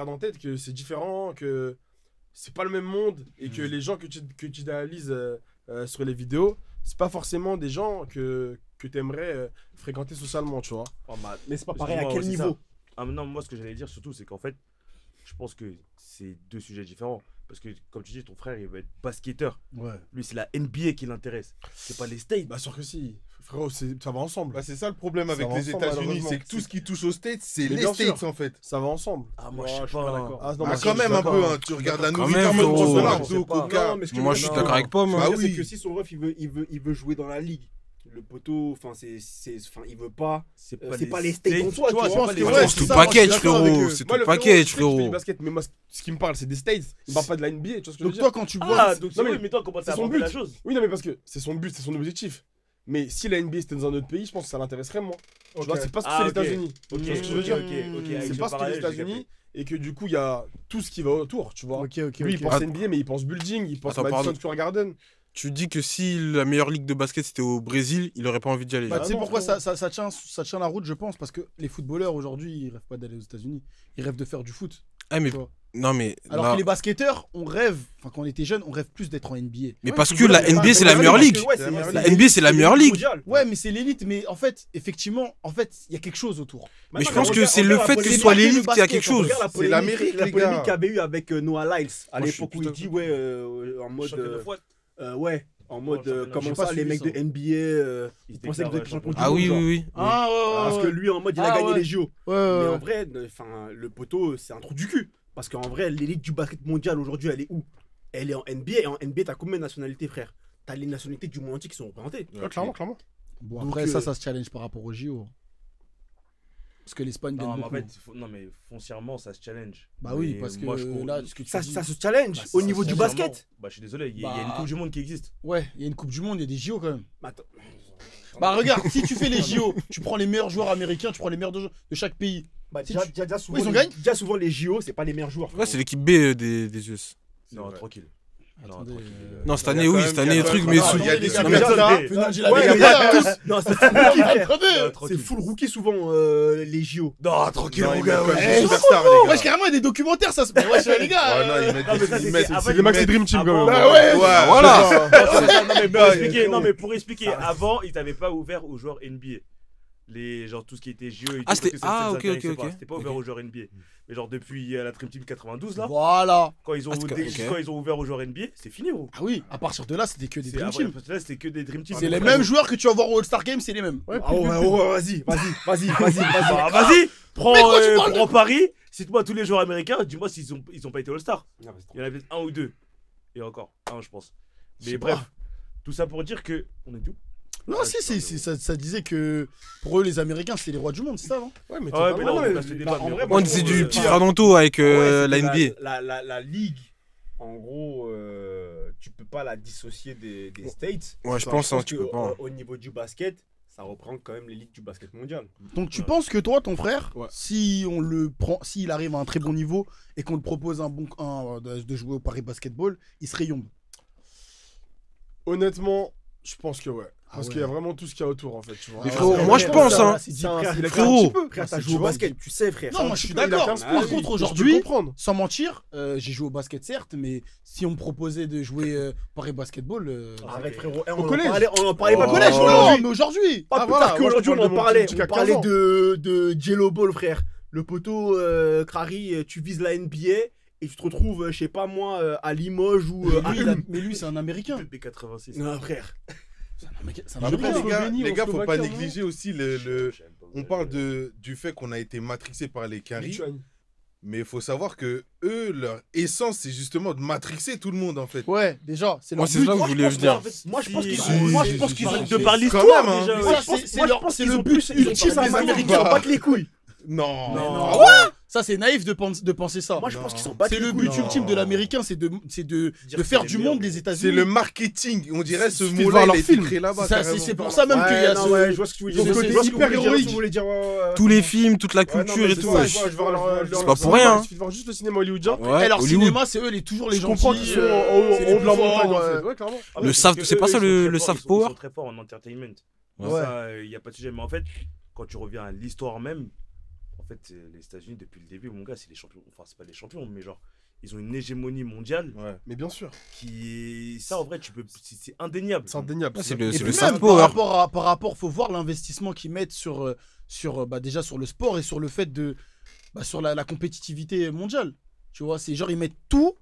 en tête que c'est différent, que c'est pas le même monde et que les gens que tu idéalises sur les vidéos, c'est pas forcément des gens que tu aimerais fréquenter socialement, tu vois. Mais c'est pas pareil à quel niveau? Non, moi ce que j'allais dire surtout, c'est qu'en fait, je pense que c'est deux sujets différents. Parce que, comme tu dis, ton frère, il veut être basketteur. Ouais. Lui, c'est la NBA qui l'intéresse. C'est pas les States. Bah sûr que si. Frérot, ça va ensemble. Bah, c'est ça le problème avec va les ensemble, États-Unis, malheureusement. c'est que tout ce qui touche aux States, c'est Mais les bien States sûr. en fait. Ça va ensemble. Ah, moi, Ouais, je je sais suis pas pas. d'accord. Ah, non, Ah, moi, quand je suis même un peu, d'accord. hein. Tu regardes la Quand nourriture, même, même frérot. le Non, McDo, c'est pas- Coca. non, mais ce que Moi, je je suis veux d'accord dire, avec Pomme. Bah ce que je veux dire, oui. c'est que si son ref il veut jouer dans la ligue, le poteau, enfin il veut pas. C'est C'est pas les States en soi, tu vois, tu je vois. pense que les- ouais, C'est c'est tout ça, moi, je suis package, d'accord avec frérot. eux. C'est tout Moi, le le frérot, package, je sais qu'il fait du frérot. basket, mais moi, ce qui me parle, c'est des States. Il parle pas de la NBA, tu vois ce que je veux Donc dire. toi, quand tu vois... Ah, donc c'est Non, mais oui, mais toi, comment c'est t'as son abordé but. la chose? Oui, non, mais parce que c'est son but, c'est son objectif. Mais si la NBA c'était dans un autre pays, je pense que ça l'intéresserait moins. Tu vois, c'est pas ce que Ah, c'est les ok. États-Unis. Ok, Tu vois ce que je veux dire ok, avec C'est ce pas ce que les parallèle, j'ai États-Unis. capté. Et que du coup, il y a tout ce qui va autour, tu vois. Ok. Lui, il pense NBA, mais il pense building, il pense Attends, Madison pardon. Square Garden. Tu dis que si la meilleure ligue de basket c'était au Brésil, il aurait pas envie d'y aller. Bah, genre. tu sais non, pourquoi frérot. ça tient la route, je pense, parce que les footballeurs aujourd'hui, ils rêvent pas d'aller aux États-Unis. Ils rêvent de faire du foot. Ah, mais tu vois. non, mais Alors là- que les basketteurs, on rêve, enfin quand on était jeunes, on rêve plus d'être en NBA. mais parce que la NBA c'est la mais meilleure parce que, ligue. ouais, La NBA c'est la meilleure ligue. Ouais, mais c'est l'élite, mais en fait, effectivement, il y a quelque chose autour. Mais je pense que c'est le fait que ce soit l'élite qu'il y a quelque chose. C'est l'Amérique, La les polémique gars. qu'il y avait eu avec Noah Lyles à Moi, je l'époque suis où il tout à dit fait- ouais en mode Champion de fois. ouais en mode championnat. J'ai comment pas ça les suivi mecs ça. de NBA Il ils pensaient que vous êtes champion du Ah monde, oui, genre. oui, oui. Ah Parce que lui en mode il a Ah, gagné ouais. les JO. Ouais, Mais en vrai enfin le poteau c'est un trou du cul parce qu'en vrai l'élite du basket mondial aujourd'hui elle est où? Elle est en NBA et en NBA t'as combien de nationalités frère? T'as les nationalités du monde entier qui sont représentées. Ouais, clairement, clairement. Bon, Donc, après, ça se challenge par rapport au JO. Parce que l'Espagne gagne Non, mais en beaucoup. fait, non, mais foncièrement, ça se challenge. Bah oui, Mais parce que moi, je là, ce que tu Ça dis... se challenge Bah, au ça niveau se du challenge. basket. Bah, je suis désolé, il y a Bah. une Coupe du Monde qui existe. Ouais, il y a une Coupe du Monde, il y a des JO quand même. Mais attends. Bah regarde, si tu fais les JO, tu prends les meilleurs joueurs américains, tu prends les meilleurs de chaque pays. Bah, Si déjà souvent, Oui, ils ont gagné. déjà souvent les JO c'est pas les meilleurs joueurs. Ouais, c'est l'équipe B des US. Non, vrai. tranquille. Non, Attendez, tranquille. Non, cette Il y a année, quand oui, même- cette il y a année, les quand trucs, même- mais Non, sous- il y a des les trucs- gars, Attendez, Venant de Ouais, la mais gars, non, c'est full rookie, frère. C'est Tranquille. full rookie souvent les JO. Non, tranquille, Non, mon ils gars. mettent Ouais. pas des superstars, les Ouais, gars. carrément, il y a des documentaires, ça se fait. Ouais, les gars. Ah non, ils mettent Non, mais ça, des- c'est- ils mettent- en fait, C'est les Max Dream Team quand même. Bah ouais. Ouais, Voilà. Non, mais pour expliquer, avant, ils t'avaient pas ouvert aux joueurs NBA. Genre tout ce qui était JO et tout, Ah, parce c'était- que ah, ça ok, intéressait ok, pas. ok. C'était pas ouvert aux joueurs NBA. Mais genre depuis la Dream Team 92 là, Voilà. quand ils ont Ah, ok. quand ils ont ouvert aux joueurs NBA, c'est fini gros. Ah oui, à partir de là, c'était que des C'est Dream après, Team. parce que là, c'était que des Dream Team. C'est les mêmes joueurs que tu vas voir au All-Star Game, c'est les mêmes. Ouais, Ah ouais, vas-y. Bah, vas-y, prends Paris, cite-moi tous les joueurs américains, dis-moi s'ils ont pas été All-Star. Il y en a peut-être un ou deux. Et encore, un je pense. Je Mais sais bref, pas. tout ça pour dire que. On est où? Non, si, ça disait que pour eux, les Américains, c'est les rois du monde, c'est ça, non? Ouais, mais Ah ouais, mais là, totalement. on passe le débat. en mais vrai, moi, On je disait trouve, du euh, petit frère d'Anto avec Ouais, c'est la que NBA. La ligue, en gros, tu peux pas la dissocier des States. Ouais, je Enfin, pense, hein, tu que, peux pas. Au niveau du basket, ça reprend quand même l'élite du basket mondial. Donc tu penses que toi, ton frère, Ouais. si on le prend, s'il arrive à un très bon niveau et qu'on te propose de jouer au Paris Basketball, il serait Young. Honnêtement, je pense que ouais. Parce qu'il y a vraiment tout ce qu'il y a autour en fait, tu vois. Mais Ah, frérot, ouais, moi, ouais, je ouais, pense, ça, hein. c'est dit, ça, frère, il a frérot. un petit peu. Frère, t'as Tu joué au vois, basket, tu sais, frère. Non, moi je suis il a d'accord. 15 Par piges, contre, je peux aujourd'hui, comprendre. sans mentir, j'ai joué au basket certes, mais si on me proposait de jouer Paris Basketball. Arrête, frérot. Eh, Au collège. on en parlait Au pas collège, aujourd'hui. non, mais aujourd'hui. Pas Ah, plus voilà, tard moi, je qu'aujourd'hui, te on en parle de mon parlait. petit On jusqu'à parlait 15 ans. de Jello Ball, frère. Le poteau, Crary, tu vises la NBA et tu te retrouves, je sais pas moi, à Limoges ou à Ulm. Mais lui, c'est un Américain. B86. Non, frère. C'est un Après, Américain. les gars, faut pas Slovaquie, négliger aussi on parle du fait qu'on a été matrixé par les Quinry, Lituanie. mais il faut savoir que eux, leur essence, c'est justement de matrixer tout le monde en fait. Ouais, déjà, c'est leur Moi, c'est but. là où je voulais venir. Moi, je pense qu'ils Si, ont. Moi, si, je pense si, qu'ils si, ont. si, De si. par Quand l'histoire, même, hein. déjà. Ça, ouais. c'est le but ultime Les des Américains, ils Américains. s'en battent les couilles. Non. Non. Ça, c'est naïf de penser ça. Moi, je pense qu'ils s'en battent C'est les le couilles. but ultime de l'américain, c'est de Dire faire que du les monde meilleurs, les États-Unis. C'est le marketing. On dirait ce suffit de mot-là, voir il leur a été film. créé là-bas. Ça, carrément. c'est pour ça même qu'il y a non, ce. ouais, je vois ce que tu veux dire. ce côté Je vois ce que tu voulais hyper dire, héroïque. tu voulais dire, Tous les films, toute la Ouais, non, culture mais et c'est tout. ça, ouais. je vois leur- C'est pas pour rien, hein. Il suffit de voir juste le cinéma hollywoodien. Ouais, Et leur Hollywood. cinéma, c'est eux toujours les Je comprends gentils. qu'ils sont en c'est les haut de la plus montagne en forts, fait. Ouais, clairement. Ah Le ouais, soft- parce c'est que pas eux, ça, ils sont le très forts, soft ils power sont très forts en entertainment. Ouais. Ça, il n'y a pas de sujet. Mais en fait, quand tu reviens à l'histoire même, en fait, les États-Unis, depuis le début, mon gars, c'est les champions. Enfin, c'est pas les champions, mais genre, ils ont une hégémonie mondiale Ouais. Mais bien sûr, qui est. Ça, en vrai, c'est indéniable. c'est indéniable. Ah, c'est Et le puis soft même, power. par rapport, faut voir l'investissement qu'ils mettent déjà sur le sport et sur le fait sur la compétitivité mondiale. Tu vois, c'est genre ils mettent tout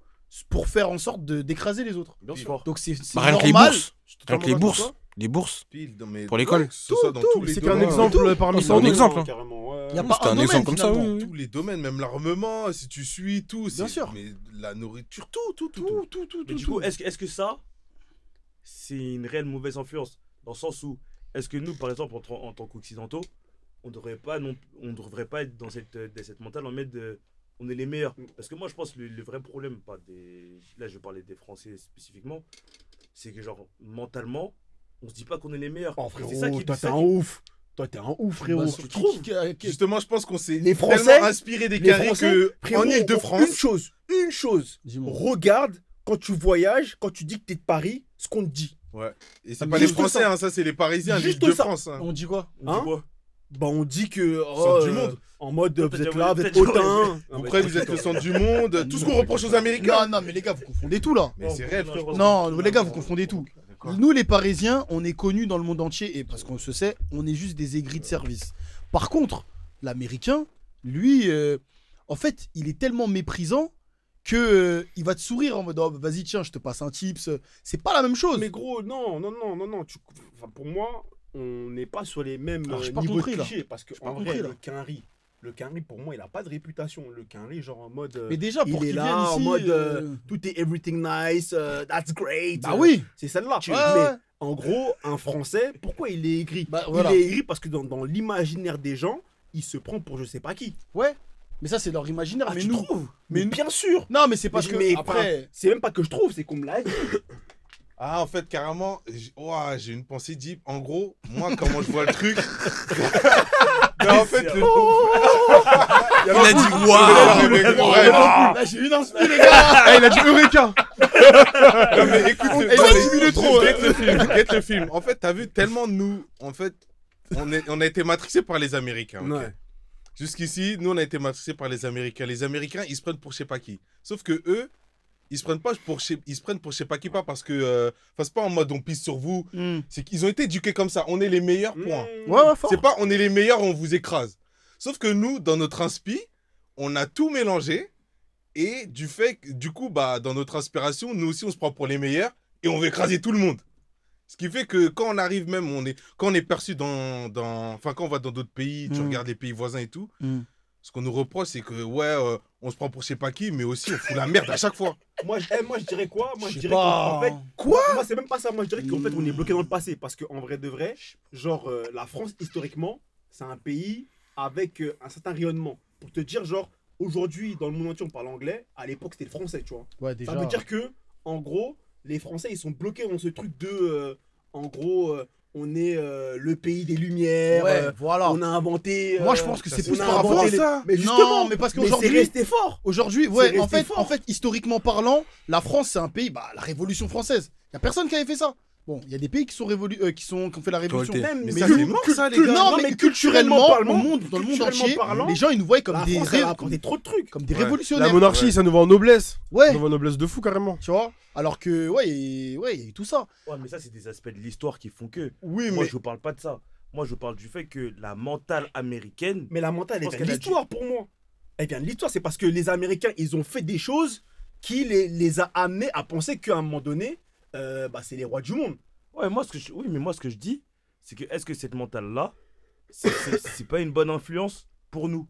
pour faire en sorte d'écraser les autres. Bien sûr. Donc c'est Bah, rien que les normal. bourses. Rien que les bourses. Les bourses. Pile, non, mais Pour l'école. que ce soit dans tous les C'est qu'un domaines. exemple parmi C'est tant un d'autres. exemple, hein. Carrément, ouais. Il y a Non, pas c'était un un domaine exemple comme ça, finalement. oui, oui. Tous les domaines, même l'armement, si tu suis, tout. Bien sûr. Mais la nourriture, tout. Mais du coup, est-ce que ça, c'est une réelle mauvaise influence? Dans le sens où, est-ce que nous, par exemple, en tant qu'occidentaux, on devrait pas être dans cette mentale en mode on est les meilleurs? Parce que moi, je pense que le vrai problème, là, je parlais des Français spécifiquement, c'est que, genre, mentalement, on se dit pas qu'on est les meilleurs. Oh, C'est ça frérot, qui toi, c'est t'es ça un qui- ouf. Toi, t'es un ouf, frérot. Bah, Tu trouves Justement, je pense qu'on s'est Les Français- tellement inspiré des Les carrés Français, que frérot, en une Ile-de-France. chose. Dis-moi. Regarde, quand tu voyages, quand tu dis que t'es de Paris, ce qu'on te dit. Et c'est Ah, pas mais les juste Français, ça. hein, ça c'est les Parisiens, Juste l'Île-de-France. hein. On dit quoi? On dit Hein quoi? Bah, on dit que. Centre du monde. En mode, Toi, vous t'as êtes déjà là, voulu- vous êtes t'as déjà hautain. Vous croyez que vous êtes le centre du monde, tout ce qu'on reproche aux Américains. Non, mais les gars, vous confondez tout là. Mais c'est réel, Non, frérot. Non, les gars, vous confondez tout. Nous, les Parisiens, on est connus dans le monde entier, et parce qu'on se sait, on est juste des aigris de service. Par contre, l'Américain, lui, en fait, il est tellement méprisant que il va te sourire en mode oh, vas-y, tiens, je te passe un tips. C'est pas la même chose. Mais gros, non. Enfin, pour moi, on n'est pas sur les mêmes Alors, j'ai pas niveaux compris, de là. clichés. Parce que, J'ai pas en compris, vrai, là. le Quinry, pour moi, il a pas de réputation. Le Quinry, genre en mode. Mais déjà, pour il est qu'il là vienne en ici, mode tout est everything nice, that's great. bah oui. C'est celle-là. Ouais, Mais ouais. en gros, un Français, pourquoi il est aigri? Bah, voilà. Il est aigri parce que dans l'imaginaire des gens, il se prend pour je sais pas qui. Ouais. Mais ça, c'est leur imaginaire. Ah, mais tu nous. trouves? mais Mais nous- bien sûr. Non, mais c'est parce que Mais après. c'est même pas que je trouve, c'est qu'on me l'a dit. Ah, en fait, carrément, j'ai une pensée deep. En gros, moi, comment je vois le truc. Mais en fait, Il a dit Ah, waouh. mais gros, Là, j'ai une inspi, les gars. Eh, il a dit Eureka. non, mais écoute, Et là, non, 10 minutes trop, Get le film. En fait, t'as vu, tellement nous, en fait, on a été matrixés par les Américains. ok. Ouais. Jusqu'ici, nous, on a été matrixés par les Américains. Les Américains, ils se prennent pour je sais pas qui. Sauf que eux, ils se prennent pour je sais pas qui, pas parce que. Enfin, c'est pas en mode on pisse sur vous. Hmm. C'est qu'ils ont été éduqués comme ça. On est les meilleurs, point. Ouais, ouais, fort. C'est pas on est les meilleurs, on vous écrase. Sauf que nous, dans notre inspi, on a tout mélangé. Et du coup, bah, dans notre inspiration, nous aussi, on se prend pour les meilleurs. Et on veut écraser tout le monde. Ce qui fait que quand on arrive même, quand on est perçu enfin, quand on va dans d'autres pays, tu Mm. regardes les pays voisins et tout, Mm. ce qu'on nous reproche, c'est que, ouais, on se prend pour je sais pas qui, mais aussi on fout la merde à chaque fois. Moi, je dirais quoi? Moi, je Je sais dirais pas. qu'en fait. Quoi? Moi, c'est même pas ça. Moi, je dirais qu'en fait, on est bloqué dans le passé. Parce qu'en vrai de vrai, genre, la France, historiquement, c'est un pays avec un certain rayonnement. Pour te dire, genre, aujourd'hui, dans le monde entier, on parle anglais. À l'époque, c'était le français, tu vois. Ouais, déjà. Ça veut dire que, en gros, les Français, ils sont bloqués dans ce truc de. En gros, on est le pays des Lumières. Ouais, voilà. On a inventé. Moi, je pense que c'est ça, plus on a par rapport inventé à ça. Mais Non, justement, mais parce c'est qu'aujourd'hui. resté fort. Aujourd'hui, ouais, C'est en resté fait, fort. en fait, historiquement parlant, la France, c'est un pays, bah, la Révolution française. Il n'y a personne qui avait fait ça. Bon, il y a des pays qui sont qui ont fait la révolution. Révoltés. Même, Mais mais ça, ça, c'est mort, ça, les gars. Non, mais culturellement, parlant, dans le monde entier, parlant, les gens ils nous voient comme la des France, elle a apporté trop de trucs. comme des Ouais. révolutionnaires. La monarchie, Ouais. ça nous va en noblesse. Ouais, Ça nous va en noblesse de fou, carrément. tu vois. Alors que, ouais, il y a eu tout ça. Ouais, mais ça, c'est des aspects de l'histoire qui font que. Oui, Moi, mais je vous parle pas de ça. Moi, je parle du fait que la mentale américaine. Mais la mentale, Je elle pense vient de qu'elle a l'histoire pour moi. Elle vient de l'histoire, c'est parce que les Américains, ils ont fait des choses qui les a amenés à penser qu'à un moment donné, c'est les rois du monde. Ouais, oui, mais moi, ce que je dis, c'est que est-ce que cette mentale-là, c'est pas une bonne influence pour nous?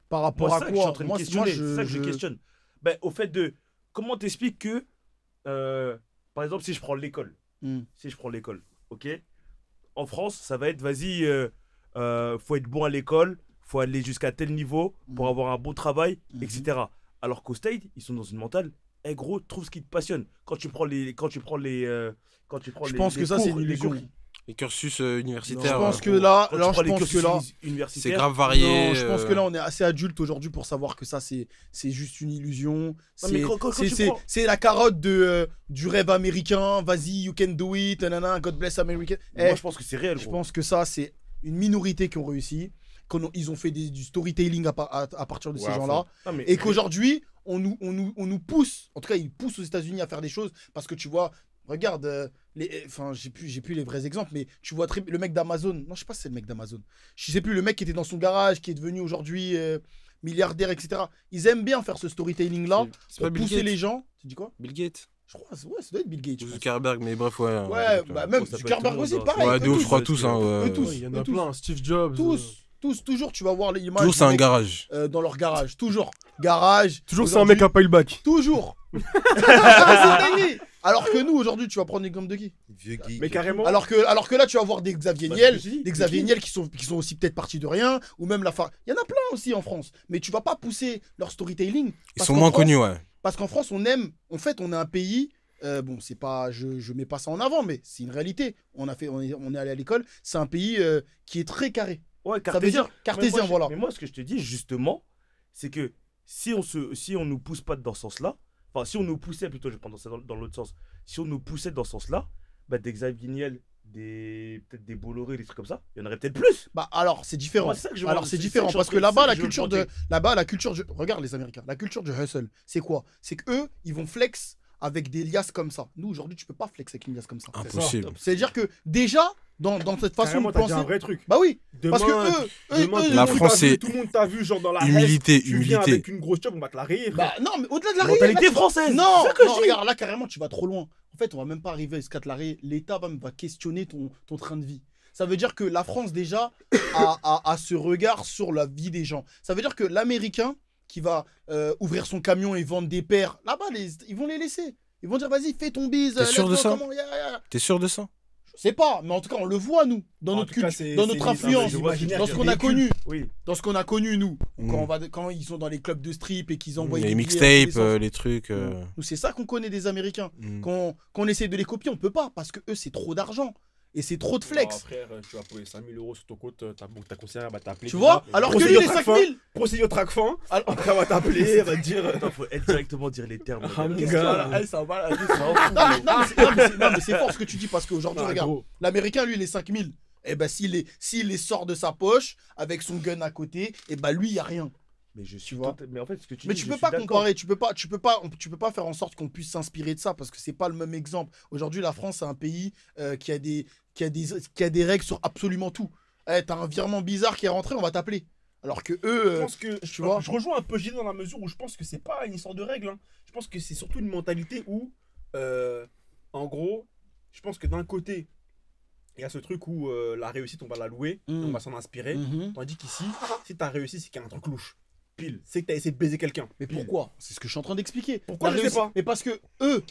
Par rapport Moi, à c'est ça que je suis en quoi train de Moi, questionner. C'est ça que je je- questionne. Ben, au fait de. Comment t'expliques que. Par exemple, si je prends l'école. Hmm. Si je prends l'école, ok? En France, ça va être vas-y, faut être bon à l'école, faut aller jusqu'à tel niveau pour avoir un bon travail, Mhm. etc. Alors qu'au State, ils sont dans une mentale. Eh gros, trouve ce qui te passionne. Quand tu prends les. Je pense que ça, c'est une illusion. Les cursus Je universitaires. pense que là, Quand tu je prends les pense que cursus là, c'est universitaires. grave varié. non, je pense que là, on est assez adulte aujourd'hui pour savoir que ça, c'est juste une illusion. mais quand tu prends- C'est la carotte du rêve américain. Vas-y, you can do it. Nanana, God bless America. Moi, je pense que c'est réel. Je Gros. pense que ça, c'est une minorité qui ont réussi. Ils ont fait du storytelling à partir de Ouais, ces à gens-là. Non, mais- Et qu'aujourd'hui, on nous pousse, en tout cas, ils poussent aux États-Unis à faire des choses parce que tu vois, regarde, enfin, j'ai plus les vrais exemples, mais tu vois le mec d'Amazon. Non, je sais pas si c'est le mec d'Amazon. Je sais plus, le mec qui était dans son garage, qui est devenu aujourd'hui milliardaire, etc. Ils aiment bien faire ce storytelling-là C'est pour pas Bill pousser Gates. les gens. Tu dis quoi? Bill Gates. Je crois, ouais, ça doit être Bill Gates. je Ou pense. Zuckerberg, mais bref, ouais. Ouais, bah même ça peut être Zuckerberg tout le aussi, monde, pareil. Ouais, eux de ouf, tous. je crois tous. Hein, ouais. Eux tous. Il y en a eux tous. plein. Steve Jobs. Tous, toujours, tu vas voir l'image. Toujours, du c'est un mec, garage. dans leur garage. Toujours. Garage. Toujours, c'est un Aujourd'hui, mec à pas eu le bac. Toujours. C'est dingue. Alors que nous, aujourd'hui, tu vas prendre l'exemple de qui? vieux geek. Mais carrément. alors que là, tu vas voir des Xavier Bah, Niel, je te dis, des Xavier Niel qui sont aussi peut-être partis de rien, ou même la fin. Il y en a plein aussi en France. Mais tu vas pas pousser leur storytelling. Ils parce sont qu'en moins France- connus, ouais. Parce qu'en France, on aime. En fait, on est un pays. Bon, c'est pas. Je mets pas ça en avant, mais c'est une réalité. On est allé à l'école. C'est un pays qui est très carré. Ouais, Ça veut dire cartésien, Mais moi, voilà. Mais moi, ce que je te dis, justement, c'est que si on nous pousse pas dans ce sens-là, enfin, si on nous poussait plutôt, je prends ça dans l'autre sens, si on nous poussait dans ce sens-là, bah, des Xavier Niel, peut-être des Bolloré, des trucs comme ça, il y en aurait peut-être plus. Bah alors c'est différent. Moi, c'est ça que je Alors vois- c'est c'est différent ça que parce je que là-bas c'est la ça que je culture veux la culture du regarde les Américains, la culture du hustle, c'est quoi? C'est que eux ils vont flex avec des liasses comme ça. Nous aujourd'hui tu peux pas flex avec une liasse comme ça. Impossible. C'est-à-dire que déjà dans cette façon Carrément, de t'as dit un penser, vrai truc. bah oui, Demain, parce que eux La tout le monde France, t'a vu, c'est tout le monde t'a vu, genre dans la humilité, haine, tu viens humilité. avec une grosse job, on va te la rire. bah non mais au-delà de la Mentalité rire, là, française. non, c'est ça que non, je dis. regarde là carrément tu vas trop loin. En fait on va même pas arriver à ce cas de l'arrêt. L'État va questionner ton train de vie. Ça veut dire que la France déjà a ce regard sur la vie des gens. Ça veut dire que l'Américain qui va ouvrir son camion et vendre des paires, là-bas ils vont les laisser. Ils vont dire vas-y fais ton bise. T'es sûr de let's go, ça comment, yeah. T'es sûr de ça? Je sais pas, mais en tout cas on le voit nous, dans En notre tout cas, culture, c'est- dans c'est notre des- influence, je vois, dans ce qu'on a véhicule. connu. Oui. Dans ce qu'on a connu nous, Mm. quand ils sont dans les clubs de strip et qu'ils envoient Les des billets dans tous mixtapes, les sens. les trucs. Nous c'est ça qu'on connaît des Américains. Mm. Qu'on essaie de les copier, on peut pas parce que eux c'est trop d'argent et c'est trop de flex. Frère, tu vas poser 5000 € sur ton compte, ta conseillère va t'appeler. Tu vois? Alors que lui Procédure les track 5000, Procédure track fin, alors- après elle va t'appeler, elle va te dire. Attends, faut directement dire les termes. Ah, mon Qu'est-ce gars. qu'il y a là ça va, non, mais c'est fort ce que tu dis parce qu'aujourd'hui Ah, regarde, gros. l'Américain lui les 5000, et ben s'il les sort de sa poche avec son gun à côté, et ben lui il y a rien. Mais je suis vois. mais en fait, ce que tu Mais dis, tu je peux suis pas d'accord. comparer, tu peux pas faire en sorte qu'on puisse s'inspirer de ça parce que c'est pas le même exemple. Aujourd'hui, la France c'est un pays qui a des règles sur absolument tout. Eh, t'as un virement bizarre qui est rentré, on va t'appeler. Alors que Je eux, pense que tu vois. je rejoins un peu Gilles dans la mesure où je pense que c'est pas une histoire de règles. Hein. Je pense que c'est surtout une mentalité où, en gros, je pense que d'un côté, il y a ce truc où la réussite, on va la louer, Mm. on va s'en inspirer. Mhm. Tandis qu'ici, si t'as réussi, c'est qu'il y a un truc louche. Pile. C'est que t'as essayé de baiser quelqu'un. Mais pourquoi? C'est ce que je suis en train d'expliquer. Pourquoi, La je sais réussite- pas. Mais parce que eux,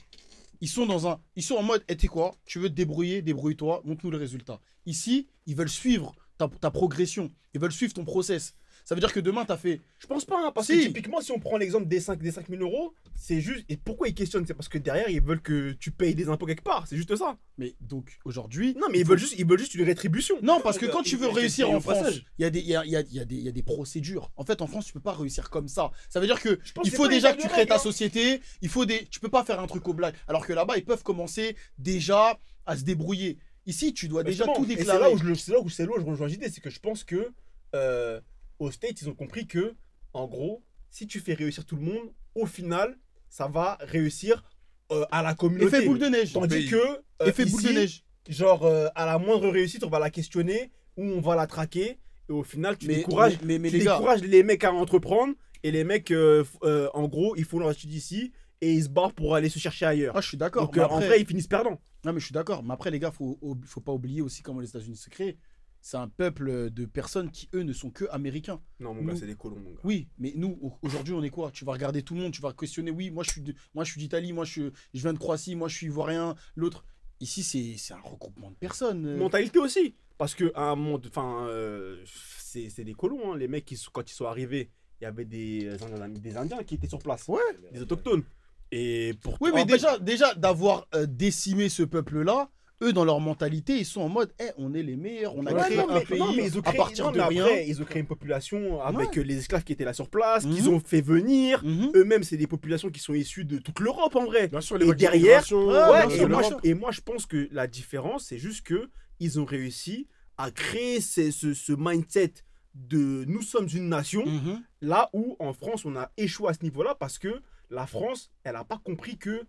ils sont en mode, tu sais quoi, tu veux te débrouiller, débrouille-toi, montre-nous le résultat. Ici, ils veulent suivre ta progression, ils veulent suivre ton process. Ça veut dire que demain, t'as fait. Je pense pas, hein, parce Si. que typiquement, si on prend l'exemple des 5000 €, c'est juste. Et pourquoi ils questionnent? C'est parce que derrière, ils veulent que tu payes des impôts quelque part. C'est juste ça. Mais donc, aujourd'hui. Non, mais ils veulent juste une rétribution. Non, parce que Ouais, quand tu ils veux veulent réussir payer en au France, passage. il y a des procédures. En fait, en France, tu peux pas réussir comme ça. Ça veut dire que Je pense il que faut c'est pas déjà une que tu règle, crées ta hein. société. Tu peux pas faire un truc au black. Alors que là-bas, ils peuvent commencer déjà à se débrouiller. Ici, tu dois Mais déjà justement, tout et déclarer. c'est là où je rejoins l'idée, c'est que je pense que aux States, ils ont compris que, en gros, si tu fais réussir tout le monde, au final, ça va réussir à la communauté. Effet boule de neige. Tandis que Effet boule de ici, neige. genre à la moindre réussite, on va la questionner ou on va la traquer et au final, tu décourages mais tu les gars, décourages les mecs à entreprendre et les mecs, en gros, ils font leur étude ici et ils se barrent pour aller se chercher ailleurs. je suis d'accord. Donc mais en après- vrai, ils finissent perdants. Non, mais je suis d'accord. Mais après, les gars, faut pas oublier aussi comment les États-Unis se créent. C'est un peuple de personnes qui, eux, ne sont que américains. Non, mon Nous- gars, c'est des colons, mon gars. Oui, mais nous, aujourd'hui, on est quoi? Tu vas regarder tout le monde, tu vas questionner. Oui, moi, je suis d'Italie, je viens de Croatie, moi, je suis ivoirien, l'autre. Ici, c'est un regroupement de personnes. Mentalité aussi. Parce que à un moment, enfin, c'est des colons, hein. Les mecs, quand ils sont arrivés, il y avait des Indiens qui étaient sur place. Ouais. Des autochtones. Et pour Oui, mais en fait, déjà d'avoir décimé ce peuple-là, eux, dans leur mentalité, ils sont en mode, on est les meilleurs, on a Ouais, créé non, un mais- pays non, mais ils ont à créé- partir non, de mais rien. après, ils ont créé une population avec les esclaves qui étaient là sur place, Mhm. qu'ils ont fait venir. Mhm. Eux-mêmes, c'est des populations qui sont issues de toute l'Europe en vrai. Bien sûr, Et les vagues derrière, d'immigration, ouais, bien et, sûr, moi, l'Europe. moi, je pense que la différence, c'est juste que ils ont réussi à créer ce mindset de nous sommes une nation, Mhm. là où en France, on a échoué à ce niveau-là parce que la France, elle n'a pas compris que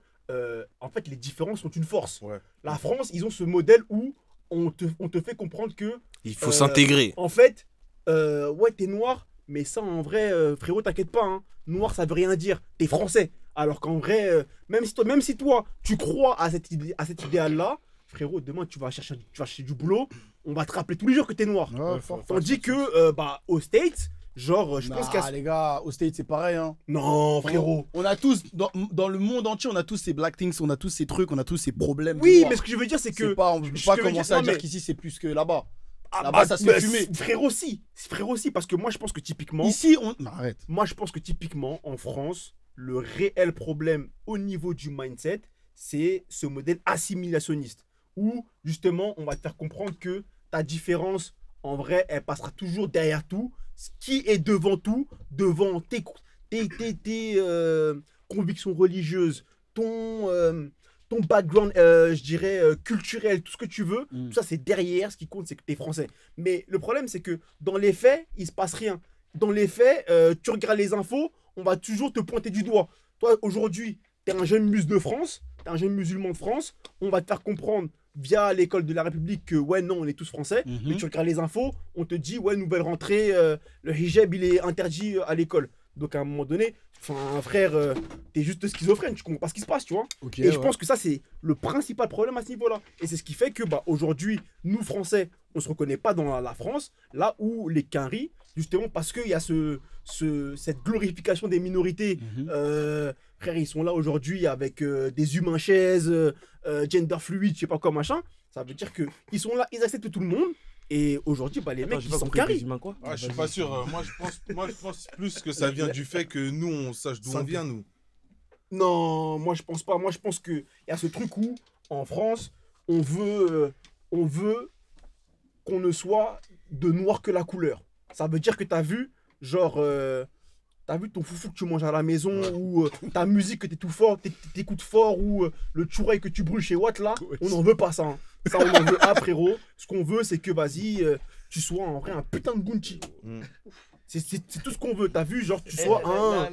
en fait, les différences sont une force. Ouais. La France, ils ont ce modèle où on te fait comprendre que Il faut Euh, s'intégrer. en fait, ouais, t'es noir, mais ça, en vrai, frérot, t'inquiète pas, hein. Noir, ça veut rien dire. T'es français. Alors qu'en vrai, même si toi, tu crois à cette idéal-là, frérot, demain, tu vas chercher du boulot, on va te rappeler tous les jours que t'es noir. Ouais, fort, fort, Tandis fort, que, aux States, genre, je pense qu'il y a... les gars, au States, c'est pareil. Hein. Non, frérot. On a tous, dans le monde entier, on a tous ces black things, on a tous ces trucs, on a tous ces problèmes. de Oui, noirs. mais ce que je veux dire, c'est que... On peut je pas te veux commencer dire- à non, dire mais- qu'ici, c'est plus que là-bas. Ah, Là-bas, ça se fait mais fumer. Frérot aussi, parce que moi, je pense que typiquement... Ici, Non, arrête. Moi, je pense que typiquement, en France, le réel problème au niveau du mindset, c'est ce modèle assimilationniste. Où, justement, on va te faire comprendre que ta différence, en vrai, elle passera toujours derrière tout. Ce qui est devant tout, devant tes convictions religieuses, ton background, je dirais, culturel, tout ce que tu veux, Mm. tout ça, c'est derrière. Ce qui compte, c'est que tu es français. Mais le problème, c'est que dans les faits, il se passe rien. Dans les faits, tu regardes les infos, on va toujours te pointer du doigt. Toi, aujourd'hui, tu es un jeune mus de France, tu es un jeune musulman de France, on va te faire comprendre via l'école de la République que, ouais, non, on est tous français. Mhm. Mais tu regardes les infos, on te dit, ouais, nouvelle rentrée, le hijab, il est interdit à l'école. Donc, à un moment donné, enfin, frère, t'es juste schizophrène, tu comprends pas ce qui se passe, tu vois. Ok, Et je pense que ça, c'est le principal problème à ce niveau-là. Et c'est ce qui fait que, bah, aujourd'hui, nous, Français, on se reconnaît pas dans la France, là où les Quinri, justement, parce qu'il y a cette glorification des minorités. Frère, ils sont là aujourd'hui avec des humains chaises, gender fluide, je sais pas quoi, machin. Ça veut dire qu'ils sont là, ils acceptent tout le monde. Et aujourd'hui, bah, les Attends, mecs, j'ai ils pas sont compris, carrés. les humains, quoi. Ah, je suis pas sûr. Moi, je pense plus que ça vient du fait que nous, on sache d'où on vient, nous. Non, moi je pense pas. Moi je pense qu'il y a ce truc où, en France, on veut qu'on ne soit de noir que la couleur. Ça veut dire que t'as vu, genre, t'as vu ton foufou que tu manges à la maison, ou ta musique que t'es tout fort, t'écoutes fort, ou le chouraï que tu brûles chez Watt là, on n'en veut pas ça. Hein. Ça, on en veut pas, frérot. Ce qu'on veut, c'est que, vas-y, tu sois en vrai un putain de Gunchi. Mm. C'est tout ce qu'on veut. T'as vu, genre, tu sois un.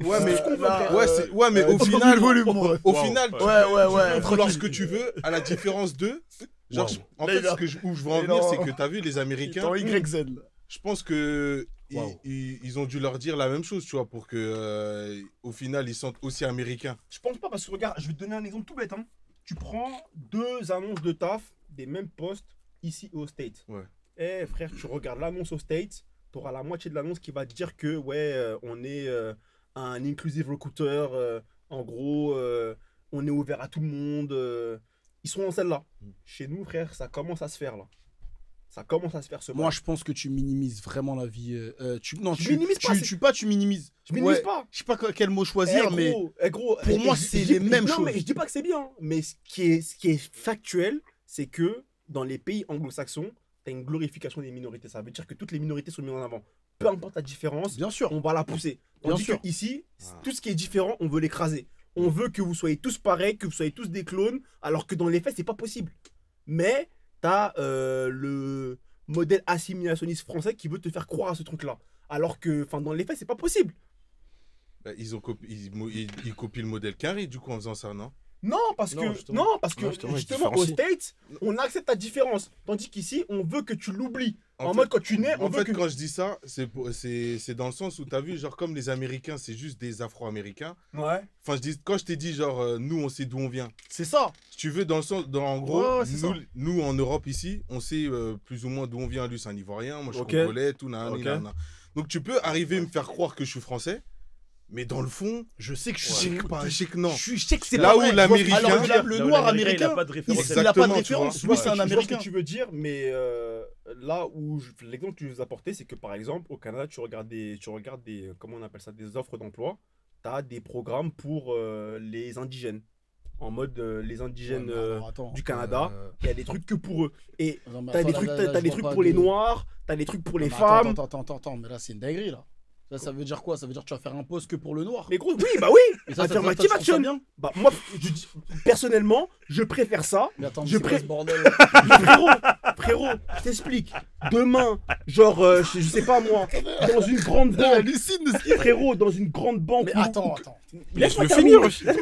Ouais, mais au final, au Wow. final, tu Ouais. peux vouloir ce que tu veux, à la différence d'eux. Genre, en fait, où je veux en venir, c'est que t'as vu les Américains. En YZ. là. Je pense que Wow. ils ont dû leur dire la même chose, tu vois, pour que au final ils sentent aussi américains. Je pense pas parce que regarde, je vais te donner un exemple tout bête. Hein. Tu prends 2 annonces de taf des mêmes postes ici aux States. Ouais. Eh frère, tu regardes l'annonce aux States, tu auras la moitié de l'annonce qui va te dire que ouais, on est un inclusive recruiter. En gros, on est ouvert à tout le monde. Ils sont dans celle-là. Chez nous, frère, ça commence à se faire là. Ça commence à se faire ce Moi, match. je pense que tu minimises vraiment la vie. Non, Je minimise pas, tu minimises. Je minimise Ouais, pas. Je sais pas quel mot choisir, mais gros, pour moi, c'est les mêmes non, choses. mais je dis pas que c'est bien. Mais ce qui est factuel, c'est que dans les pays anglo-saxons, tu as une glorification des minorités. Ça veut dire que toutes les minorités sont mises en avant. Peu importe la différence, bien sûr. on va la pousser. Bien Tandis sûr. que ici, tout ce qui est différent, on veut l'écraser. On veut que vous soyez tous pareils, que vous soyez tous des clones, alors que dans les faits, c'est pas possible. Mais t'as le modèle assimilationniste français qui veut te faire croire à ce truc-là. Alors que, dans les faits, c'est pas possible. Bah, ils copient le modèle carré, du coup, en faisant ça, non? Non, parce que justement, aux States, on accepte ta différence. Tandis qu'ici, on veut que tu l'oublies. En mode, quand tu nais, on veut que... quand je dis ça, c'est dans le sens où t'as vu, genre, comme les Américains, c'est juste des Afro-Américains. Ouais. Enfin, quand je t'ai dit, genre, nous, on sait d'où on vient. C'est ça. Si tu veux, en gros, Ouais, nous, en Europe, ici, on sait plus ou moins d'où on vient. Lui, c'est un Ivoirien, moi, je suis congolais, tout, nanana. Donc, tu peux arriver à me faire croire que je suis français. Mais dans le fond, je sais que je sais que non. Je sais que c'est là pas où vrai. l'Américain, alors le noir américain, il a pas de référence. il a pas de Exactement, référence. tu Lui, vois. c'est un Je vois ce américain. que tu veux dire, mais là où l'exemple que tu nous as apporté, c'est que par exemple, au Canada, tu regardes des comment on appelle ça, des offres d'emploi. Tu as des programmes pour les indigènes. En mode les indigènes du Canada, il y a des trucs que pour eux. Et t'as des trucs pour les noirs, t'as des trucs pour les femmes. Attends, mais là, c'est une dinguerie, là. Ça veut dire quoi? Ça veut dire que tu vas faire un poste que pour le noir. Mais gros, oui, bah oui. Et ça, Affirmative action. bien. Bah moi, personnellement, je préfère ça. Mais attends, Je c'est quoi ce bordel? frérot, je t'explique. Demain, genre, je sais pas moi, dans une grande banque. Frérot, dans une grande banque. Mais attends. Laisse-moi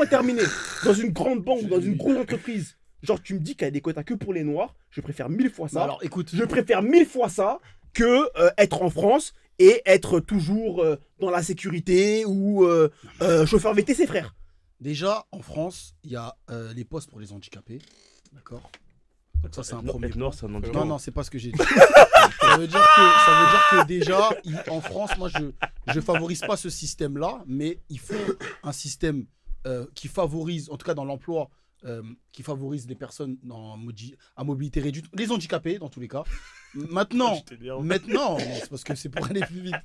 terminer. Dans une grande banque, dans une grosse entreprise. Genre, tu me dis qu'il y a des quotas que pour les noirs. Je préfère 1000 fois ça. Alors, écoute. Je préfère 1000 fois ça que être en France et être toujours dans la sécurité ou chauffeur VTC, frère. Déjà, en France, il y a les postes pour les handicapés. D'accord? Ça, c'est un premier. Noir, c'est un handicap. Non, c'est pas ce que j'ai dit. ça veut dire que déjà, en France, moi, je favorise pas ce système-là, mais il faut un système qui favorise, en tout cas dans l'emploi, qui favorise les personnes à mobilité réduite, les handicapés dans tous les cas. Maintenant, c'est parce que c'est pour aller plus vite.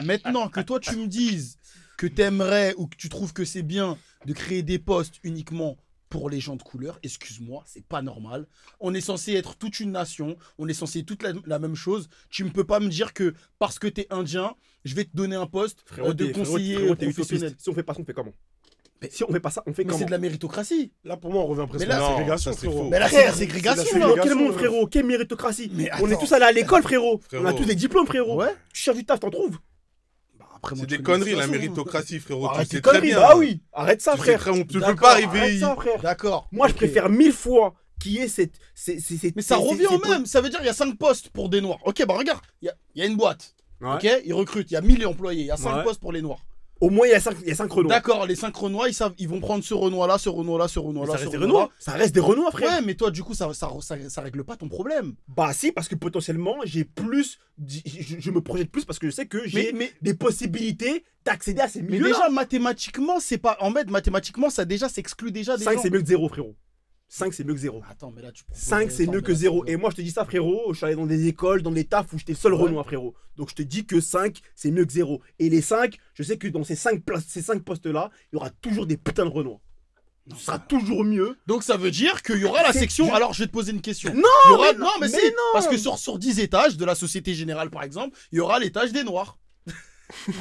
Maintenant que toi tu me dises que t'aimerais ou que tu trouves que c'est bien de créer des postes uniquement pour les gens de couleur, excuse-moi, c'est pas normal. On est censé être toute une nation, on est censé toute la même chose. Tu ne peux pas me dire que parce que t'es indien, je vais te donner un poste de conseiller professionnel. Si on fait pas ça, on fait comment? Mais si on fait pas ça, on fait comment? C'est de la méritocratie. Là, pour moi, on revient presque Mais à là, la ségrégation, ça, c'est frérot. faux. Mais là, c'est la ségrégation. Dans quel monde, frérot? Quelle méritocratie? Mais on est attends. tous allés à l'école, frérot. On a Frérot. tous des diplômes, frérot. Ouais. Tu cherches du taf, t'en trouves? Après, moi, C'est je des connais conneries, la situation, méritocratie, frérot. Arrête Tu tes sais très conneries, bien. bah oui. Arrête ça, Tu sais frère. très- on ne peut D'accord, pas Arrête arriver. ça, frère. D'accord. Moi, je Ok. préfère 1000 fois qu'il y ait cette. Mais ça revient au même. Ça veut dire qu'il y a 5 postes pour des noirs. Ok, bah regarde, il y a une boîte. Ouais. Ok, ils recrutent. Il y a 1000 employés. Il y a 5 Ouais. postes pour les noirs. Au moins, il y a 5 Renois. D'accord, les 5 Renois, ils vont prendre ce Renoir-là, ce Renoir-là, ce Mais Renoir-là. ça ce reste des Renoir-là. Renois. Ça reste des Renois, frère. Ouais, mais toi, du coup, ça règle pas ton problème. Bah si, parce que potentiellement, j'ai plus. Je me projette plus parce que je sais que j'ai Mais des possibilités d'accéder à ces mais milieux. déjà, mathématiquement, c'est pas. En fait, mathématiquement, ça déjà s'exclut déjà des 5, gens. c'est mieux que 0, frérot. 5, c'est mieux que 0. Attends, mais là, tu. 5, c'est mieux que 0. Et moi, je te dis ça, frérot. Je suis allé dans des écoles, dans des tafs où j'étais le seul Ouais. Renoir, frérot. Donc, je te dis que 5, c'est mieux que 0. Et les 5, je sais que dans ces 5 postes-là, il y aura toujours des putains de Renois. Ce sera toujours mieux. Donc ça veut dire qu'il y aura la C'est- section. je- Alors je vais te poser une question. Non, Il y aura... mais non, mais mais si. non. Parce que sur 10 étages de la Société Générale, par exemple, il y aura l'étage des Noirs.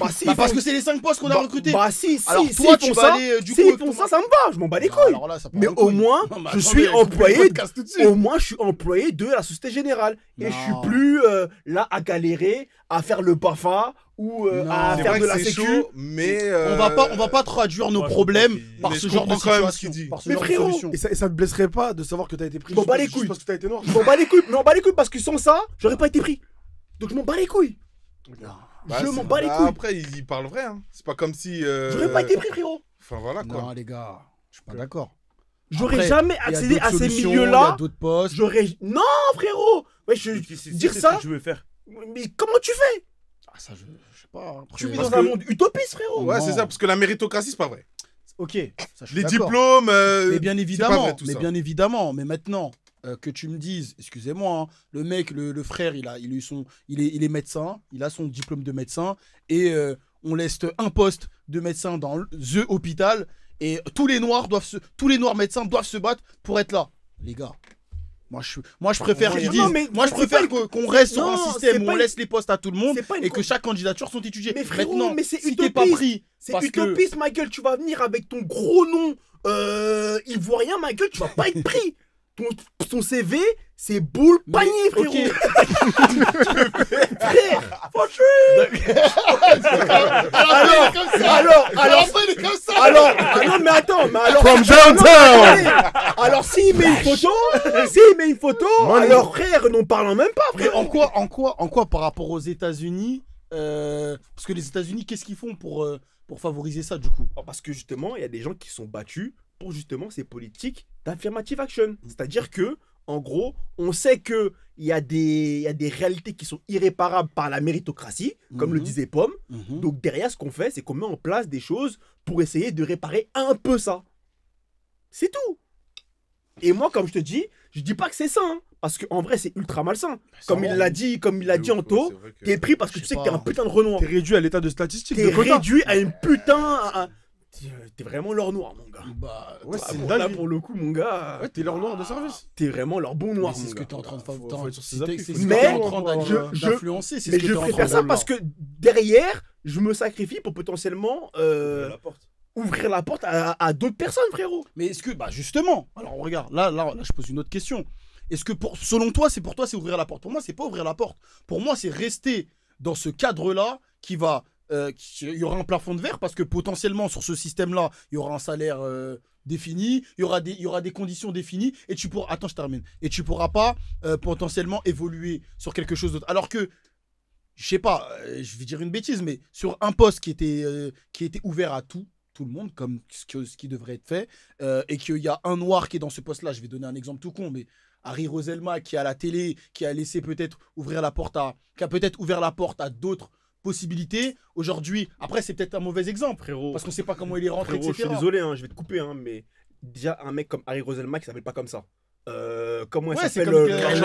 Bah, si, Bah, ils parce font- que c'est les 5 postes qu'on a bah, recrutés. Bah, si, Alors si, toi, s'ils tu font vas ça, aller du coup. s'ils avec font ton- ça, ça me va. Je m'en bats les Non, couilles. alors là, ça part Mais en au couille. moins, Non, mais je attendez, suis coupe le employé. podcast tout de suite. Au moins, je suis employé de la Société Générale. Et je suis Non. plus là à galérer, à faire le BAFA ou Non. à C'est faire vrai de que la c'est sécu. chaud, mais. On va pas traduire nos Ouais, je problèmes comprends qu'il- par mais ce je genre de comprends quand même ce situation. qu'il dit. Par ce Mais genre de frérot, solution. Et ça te blesserait pas de savoir que t'as été pris Je m'en bats les juste couilles. parce que t'as été noir? Je m'en bats les couilles. Je m'en bats les couilles parce que sans ça, j'aurais pas été pris. Donc je m'en bats les couilles. Bah, je c'est- m'en bats les bah, couilles. Après, il parle vrai. Hein. C'est pas comme si. J'aurais pas été pris, frérot. Enfin voilà quoi. Non, les gars, je suis pas d'accord. J'aurais Après, jamais Il y a accédé d'autres à ces solutions, il y a milieux-là. d'autres postes. J'aurais. Non, frérot. Ouais, dire ça. Je veux faire. Mais comment tu fais? Ah, ça, je sais pas. Après, Tu vis Parce dans un que- monde utopiste, frérot. Ouais, non. c'est ça, parce que la méritocratie, c'est pas vrai. Ok, ça, je suis Les d'accord. diplômes. Mais bien c'est pas évidemment, vrai, tout ça. mais maintenant que tu me dises, excusez-moi, hein, le mec, le frère, il est médecin, il a son diplôme de médecin et on laisse un poste de médecin dans the hôpital et tous les noirs médecins doivent se battre pour être là. Les gars, Moi, je préfère qu'ils non, disent. mais Moi, je c'est préfère pas qu'on reste sur non, un c'est système où pas on une- laisse les postes à tout le monde c'est pas une et que chaque candidature sont étudiées. Mais frérot, Maintenant, mais c'est si t'es pas utopiste. pris, C'est parce que utopiste, ma gueule. Tu vas venir avec ton gros nom ivoirien, ma gueule, tu vas pas être pris. Ton CV, c'est boule panier, frérot. ok. Frère, for sure. Alors, alors, il est comme ça. ah non, mais attends, mais alors. From non, downtown. mais attendez. Alors, s'il met une photo, alors frère, n'en parlons même pas, Mais frère. en quoi par rapport aux États-Unis parce que les États-Unis, qu'est-ce qu'ils font pour favoriser ça du coup? Parce que justement, il y a des gens qui sont battus pour justement ces politiques d'affirmative action. C'est-à-dire que, en gros, on sait qu'il y a des réalités qui sont irréparables par la méritocratie, comme le disait Pomme. Donc derrière, ce qu'on fait, c'est qu'on met en place des choses pour essayer de réparer un peu ça. C'est tout. Et moi, comme je te dis, je dis pas que c'est ça, hein, parce qu'en vrai, c'est ultra malsain. Comme il l'a dit Anto, t'es pris parce que Je tu sais sais que t'es pas. un putain de Renoir. T'es réduit à l'état de statistique. T'es de quota. réduit à une putain... T'es vraiment leur noir, mon gars. Bah, Ouais, Ah c'est bon, une là, dinguerie. pour le coup, mon gars, Ouais, t'es leur noir de service. t'es vraiment leur bon noir, c'est mon ce que gars. t'es en train de Faut faire. être sur ses C'est appuis, ce faut que Mais t'es en train je- d'influencer. C'est ce Mais que je t'es en train préfère de ça faire. parce que derrière, je me sacrifie pour potentiellement La porte. ouvrir la porte à d'autres personnes, frérot. Mais est-ce que, bah justement, alors regarde, là, je pose une autre question. Est-ce que selon toi, c'est ouvrir la porte? Pour moi, c'est pas ouvrir la porte. Pour moi, c'est rester dans ce cadre-là qui va, il y aura un plafond de verre parce que potentiellement sur ce système-là, il y aura un salaire défini, il y aura des conditions définies et tu pourras, attends, je termine, et tu pourras pas potentiellement évoluer sur quelque chose d'autre. Alors que je sais pas, je vais dire une bêtise, mais sur un poste qui était ouvert à tout le monde, comme ce qui devrait être fait, et qu'il y a un noir qui est dans ce poste-là, je vais donner un exemple tout con, mais Harry Roselma qui est à la télé, qui a laissé peut-être ouvrir la porte qui a peut-être ouvert la porte à d'autres possibilités. Aujourd'hui, après c'est peut-être un mauvais exemple, Frérot, parce qu'on sait pas comment il est rentré, frérot, je suis etc. désolé, hein, je vais te couper, hein, mais déjà un mec comme Harry Roselma qui s'appelle pas comme ça. Comment elle Ouais, c'est s'appelle comme Karine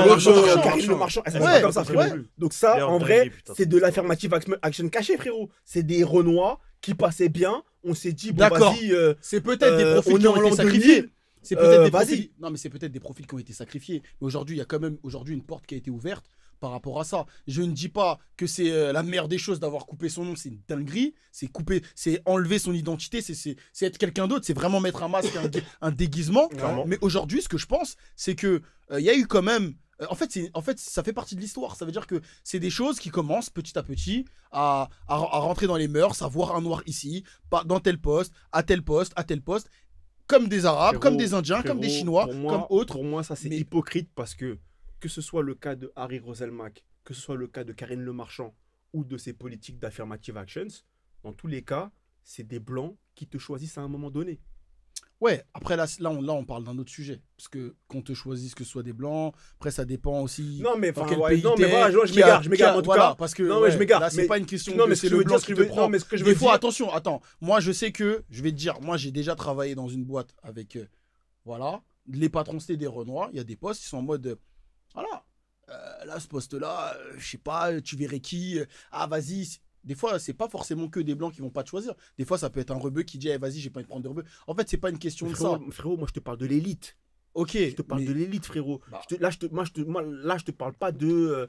Karine Le Marchand, elle s'appelle Ouais, pas comme ça, frérot. ouais. Donc ça, D'ailleurs, en dinguerie, vrai, putain, c'est de l'affirmative action cachée, frérot. C'est des Renois qui passaient bien. On s'est dit, bon, D'accord. vas-y, C'est peut-être des profils on qui est ont en été l'an sacrifiés. 2000. C'est peut-être des vas-y. profils. Non, mais c'est peut-être des profils qui ont été sacrifiés. Mais aujourd'hui, il y a quand même une porte qui a été ouverte par rapport à ça. Je ne dis pas que c'est la meilleure des choses d'avoir coupé son nom, c'est une dinguerie. C'est enlever son identité, c'est être quelqu'un d'autre, c'est vraiment mettre un masque, un déguisement. Clairement. Mais aujourd'hui, ce que je pense, c'est que il y a eu quand même. En fait, ça fait partie de l'histoire. Ça veut dire que c'est des choses qui commencent petit à petit à rentrer dans les mœurs, à voir un noir ici, dans tel poste, à tel poste, à tel poste, comme des Arabes, Frérot, comme des Indiens, comme des frérot, Chinois, pour moi- comme autres. Pour moi, ça c'est Mais- hypocrite parce que ce soit le cas de Harry Roselmack, que ce soit le cas de Karine Le Marchand ou de ces politiques d'affirmative actions, dans tous les cas, c'est des blancs qui te choisissent à un moment donné. Ouais, après là on parle d'un autre sujet. Parce que qu'on te choisisse que ce soit des blancs, après ça dépend aussi. Non mais dans enfin, quel ouais, pays non mais t'es, voilà, je qui a- m'égare en tout voilà, cas. parce que Non, mais je m'égare, là c'est mais- pas une question Non de mais c'est ce que je le veux blanc dire, ce qui que te je veux- prend. non mais ce que je Des veux fois, dire, attention, attends. Moi, je sais que, je vais te dire, moi, j'ai déjà travaillé dans une boîte avec, voilà, les patrons, c'était des Renois. Il y a des postes, ils sont en mode, voilà, là, ce poste-là, je sais pas, tu verrais qui, ah, vas-y. Des fois, c'est pas forcément que des blancs qui vont pas te choisir. Des fois, ça peut être un rebeu qui dit, eh, vas-y, j'ai pas envie de prendre de rebeu. En fait, c'est pas une question de ça. frérot, moi je te parle de l'élite. Ok, Je te parle mais- de l'élite, frérot. Bah. Là, je te parle pas de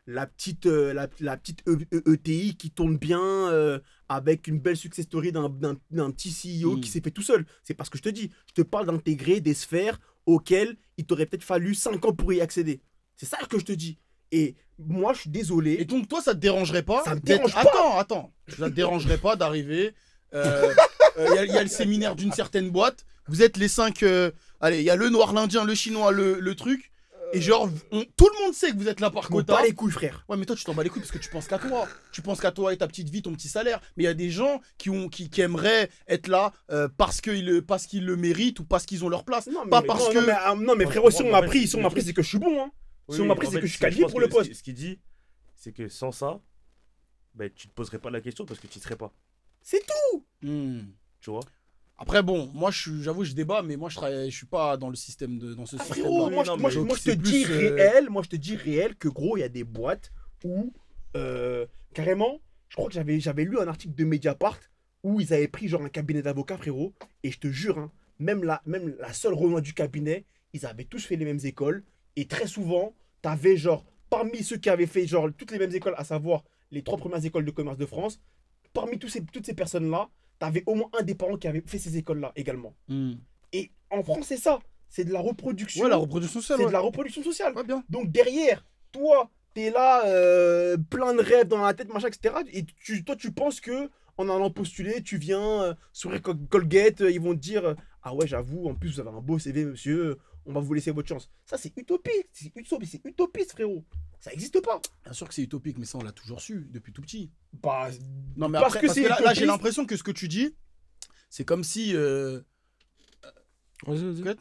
la petite ETI qui tourne bien avec une belle success story d'un petit CEO qui s'est fait tout seul. C'est pas ce que je te dis. Je te parle d'intégrer des sphères auxquelles il t'aurait peut-être fallu 5 ans pour y accéder. C'est ça que je te dis. Et moi, je suis désolé. Et donc, toi, ça te dérangerait pas Ça me d'être- dérange pas. Attends. Ça te dérangerait pas d'arriver. Il y a le séminaire d'une certaine boîte. Vous êtes les 5. Allez, il y a le noir, l'indien, le chinois, le truc. Et genre, tout le monde sait que vous êtes là par Je m'en quota. bats les couilles, frère. Ouais, mais toi, tu t'en bats les couilles parce que tu penses qu'à toi. Tu penses qu'à toi et ta petite vie, ton petit salaire. Mais il y a des gens qui aimeraient être là parce qu'ils le méritent ou parce qu'ils ont leur place. Non, Pas parce que. non, mais Moi, frérot, je si on comprends, m'a en pris, fait, si on le m'a pris, truc- c'est que je suis bon, hein. Si on Oui, m'a pris, en c'est fait, que je suis je qualifié pense pour que le poste. Ce qu'il dit, c'est que sans ça, bah, tu te poserais pas la question parce que tu ne serais pas. C'est tout. Tu vois. Après, bon, moi, j'avoue, je débat, mais moi, je suis pas dans le système dans ce système-là. Frérot, Oui, moi, non, moi, mais moi, donc, je te c'est dis plus, moi je te dis réel que gros, il y a des boîtes où carrément, je crois que j'avais lu un article de Mediapart où ils avaient pris genre un cabinet d'avocats, frérot, et je te jure, hein, même la seule Renoir du cabinet, ils avaient tous fait les mêmes écoles. Et très souvent, t'avais genre, parmi ceux qui avaient fait genre toutes les mêmes écoles, à savoir les 3 premières écoles de commerce de France, parmi toutes ces personnes-là, t'avais au moins un des parents qui avait fait ces écoles-là également. Hmm. Et en France, c'est ça. C'est de la reproduction. Ouais, la reproduction sociale. C'est Ouais. de la reproduction sociale. Ouais, bien. Donc derrière, toi, t'es là, plein de rêves dans la tête, machin, etc. Et toi, tu penses que en allant postuler, tu viens sur Colgate, ils vont te dire ah ouais, j'avoue, en plus vous avez un beau CV, monsieur, on va vous laisser votre chance. Ça, c'est utopique. C'est utopiste, frérot. Ça n'existe pas. Bien sûr que c'est utopique, mais ça, on l'a toujours su depuis tout petit. Bah, Non, mais parce après, que parce c'est que là, j'ai utopiste. l'impression que ce que tu dis, c'est comme si. Vas-y. Quoi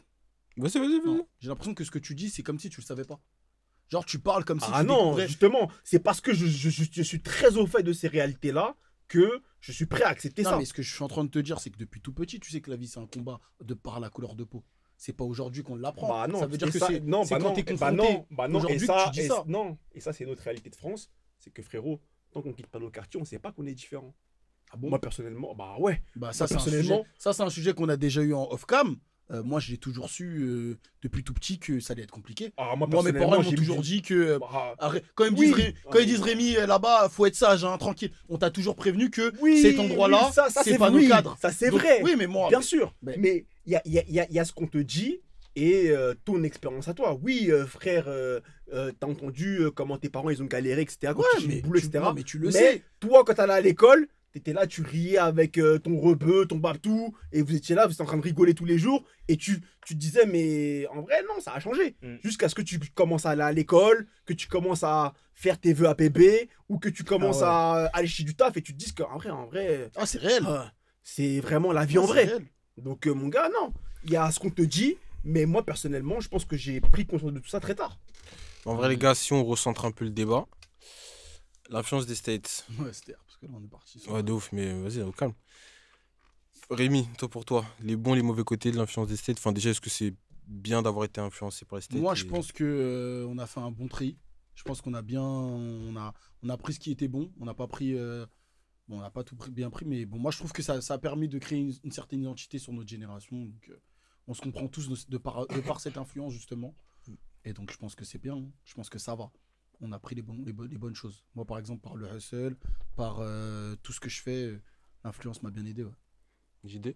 Non, j'ai l'impression que ce que tu dis, c'est comme si tu le savais pas. Genre, tu parles comme si Ah tu non, découvrais. justement, c'est parce que je suis très au fait de ces réalités-là que je suis prêt à accepter Non, ça. mais ce que je suis en train de te dire, c'est que depuis tout petit, tu sais que la vie, c'est un combat de par la couleur de peau. C'est pas aujourd'hui qu'on l'apprend. Bah non, ça veut dire et que ça- c'est non, c'est bah quand non, t'es bah confronté. non, bah non, aujourd'hui et que ça, tu dis et ça. non, et ça c'est notre réalité de France, c'est que frérot, tant qu'on quitte pas nos quartiers, on sait pas qu'on est différent. Ah bon Moi personnellement, bah ouais. Bah, ça, moi, c'est un sujet. personnellement- Ça, c'est un sujet qu'on a déjà eu en off-cam. Moi, j'ai toujours su depuis tout petit que ça allait être compliqué. Ah, moi, Moi, mes personnellement, parents ils m'ont j'ai toujours mis- dit que. Bah, Quand ils me Oui. disent, quand ils disent Rémi, là-bas, faut être sage, hein, tranquille. On t'a toujours prévenu que oui, cet endroit-là, oui, ça, c'est pas oui, nos cadres. Ça c'est Donc, vrai. Oui, mais moi. Bien sûr. mais- Mais il y a ce qu'on te dit et ton expérience à toi. Oui, frère, t'as entendu comment tes parents ils ont galéré, etc. Quand Ouais, tu fais mais le boulot, tu, etc. non, mais tu le Mais sais. toi, quand t'allais à l'école, t'étais là, tu riais avec ton rebeu, ton babtou, et vous étiez là, vous étiez en train de rigoler tous les jours, et tu te disais, mais en vrai, non, ça a changé. Mm. Jusqu'à ce que tu commences à aller à l'école, que tu commences à faire tes vœux APB, ou que tu commences ouais. à aller chez du taf, et tu te dis qu'en vrai, Ah, c'est réel. c'est vraiment la vie en Ah, c'est vrai. réel. Donc, mon gars, non. Il y a ce qu'on te dit, mais moi, personnellement, je pense que j'ai pris conscience de tout ça très tard. En vrai, les gars, si on recentre un peu le débat, l'influence des States. Ouais, c'était parce que là, on est parti. sur- Ouais, de ouf, mais vas-y, au calme. Rémi, toi pour toi, les bons, les mauvais côtés de l'influence des States. Enfin, déjà, est-ce que c'est bien d'avoir été influencé par les States Moi, et- je pense que on a fait un bon tri. Je pense qu'on a bien, on a pris ce qui était bon. On n'a pas pris, bon, on n'a pas tout bien pris, mais bon, moi, je trouve que ça a permis de créer une certaine identité sur notre génération. Donc, on se comprend tous de par cette influence justement. Et donc, je pense que c'est bien. Hein. Je pense que ça va. On a pris les bonnes choses. Moi, par exemple, par le hustle, par tout ce que je fais, l'influence m'a bien aidé. Ouais. JD.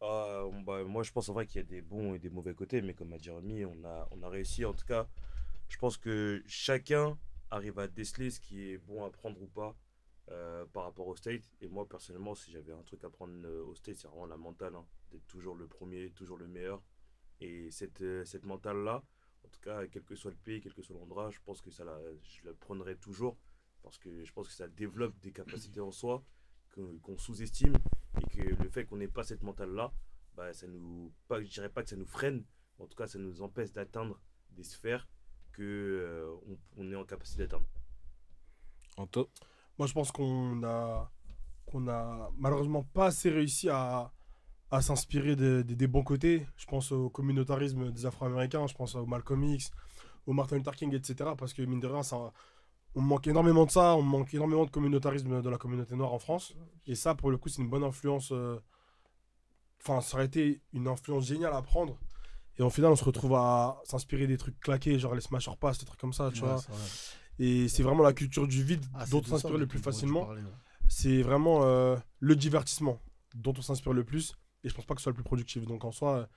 Moi, je pense en vrai qu'il y a des bons et des mauvais côtés, mais comme a dit Rémi, on a réussi. En tout cas, je pense que chacun arrive à déceler ce qui est bon à prendre ou pas par rapport au state. Et moi, personnellement, si j'avais un truc à prendre au state, c'est vraiment la mentale, hein, d'être toujours le premier, toujours le meilleur. Et cette mentale-là, en tout cas, quel que soit le pays, quel que soit l'endroit, je pense que je la prendrai toujours. Parce que je pense que ça développe des capacités en soi qu'on sous-estime. Et que le fait qu'on n'ait pas cette mentale-là, bah, je dirais pas que ça nous freine, mais en tout cas, ça nous empêche d'atteindre des sphères qu'on est en capacité d'atteindre. Anto. Moi, je pense qu'on a malheureusement pas assez réussi à s'inspirer des bons côtés. Je pense au communautarisme des Afro-Américains, je pense au Malcolm X, au Martin Luther King, etc. Parce que mine de rien, on manque énormément de ça, on manque énormément de communautarisme de la communauté noire en France. Et ça, pour le coup, c'est une bonne influence. Enfin, ça aurait été une influence géniale à prendre. Et au final, on se retrouve à s'inspirer des trucs claqués, genre les Smash or Pass, des trucs comme ça, tu Ouais, vois. c'est vrai. Et c'est vraiment la culture du vide Ah, c'est dont de on ça s'inspire le dont plus on aurait dû facilement. parler, ouais. C'est vraiment le divertissement dont on s'inspire le plus. Et je pense pas que ce soit le plus productif. Donc en soi,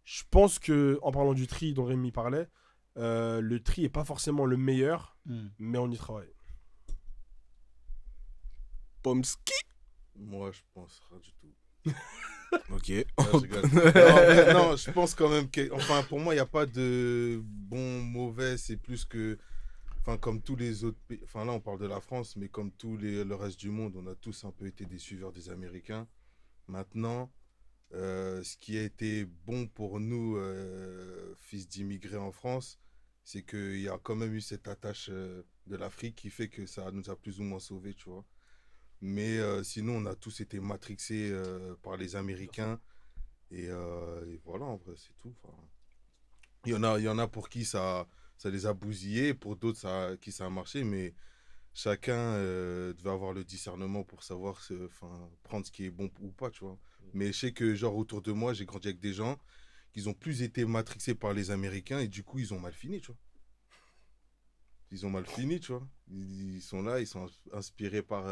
je pense que en parlant du tri dont Rémi parlait, le tri est pas forcément le meilleur, mais on y travaille. Pomski. Moi, je pense rien du tout. Ok. Je rigole. Non, en vrai, non, je pense quand même que. Enfin, pour moi, il n'y a pas de bon, mauvais. C'est plus que. Enfin, comme tous les autres pays. Enfin, là, on parle de la France, mais comme le reste du monde, on a tous un peu été des suiveurs des Américains. Maintenant, ce qui a été bon pour nous, fils d'immigrés en France, c'est qu'il y a quand même eu cette attache de l'Afrique qui fait que ça nous a plus ou moins sauvés, tu vois. Mais sinon, on a tous été matrixés par les Américains. Et voilà, en vrai, c'est tout. Enfin, il y en a pour qui ça les a bousillés, pour d'autres, qui ça a marché. Mais chacun devait avoir le discernement pour savoir prendre ce qui est bon ou pas, tu vois. Mais je sais que, genre, autour de moi, j'ai grandi avec des gens qu'ils ont plus été matrixés par les Américains et du coup, ils ont mal fini, tu vois. Ils ont mal fini, tu vois. Ils sont là, ils sont inspirés par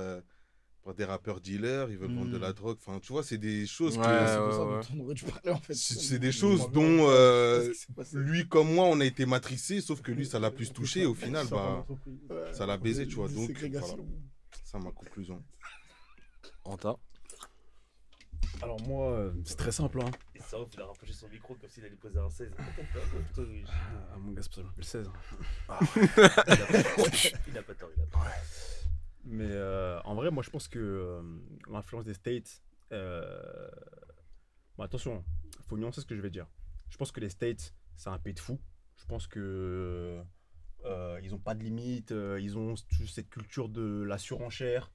des rappeurs dealers, ils veulent vendre de la drogue. Enfin, tu vois, c'est des choses Ouais, C'est pour ouais, ça ouais. dont on aurait dû parler, en fait. c'est des choses dont lui comme moi, on a été matrixés, sauf que lui, ça l'a plus touché. Et au final, bah, ça l'a baisé, tu vois. Donc, voilà. C'est ma conclusion. Anta. Alors moi, c'est très simple. Hein. Et ça, il a rapproché son micro comme s'il allait poser un 16. Ah, mon gars, c'est pour ça que je m'appelle 16. Il a pas tort, il a pas tort. Mais en vrai, moi je pense que l'influence des States. Bon, attention, il faut nuancer ce que je vais dire. Je pense que les States, c'est un pays de fous. Je pense que ils n'ont pas de limite. Ils ont cette culture de la surenchère.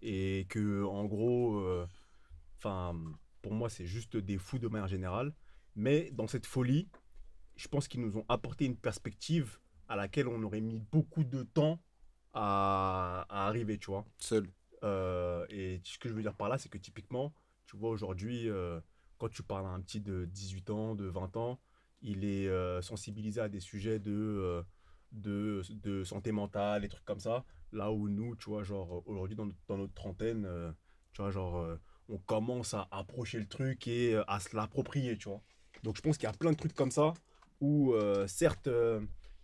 Et que, en gros, pour moi, c'est juste des fous de manière générale. Mais dans cette folie, je pense qu'ils nous ont apporté une perspective à laquelle on aurait mis beaucoup de temps à arriver, tu vois. Seul. Et ce que je veux dire par là, c'est que typiquement, tu vois, aujourd'hui, quand tu parles à un petit de 18 ans, de 20 ans, il est sensibilisé à des sujets de santé mentale, des trucs comme ça. Là où nous, tu vois, genre, aujourd'hui, dans notre trentaine, tu vois, genre, on commence à approcher le truc et à se l'approprier, tu vois. Donc, je pense qu'il y a plein de trucs comme ça où, certes,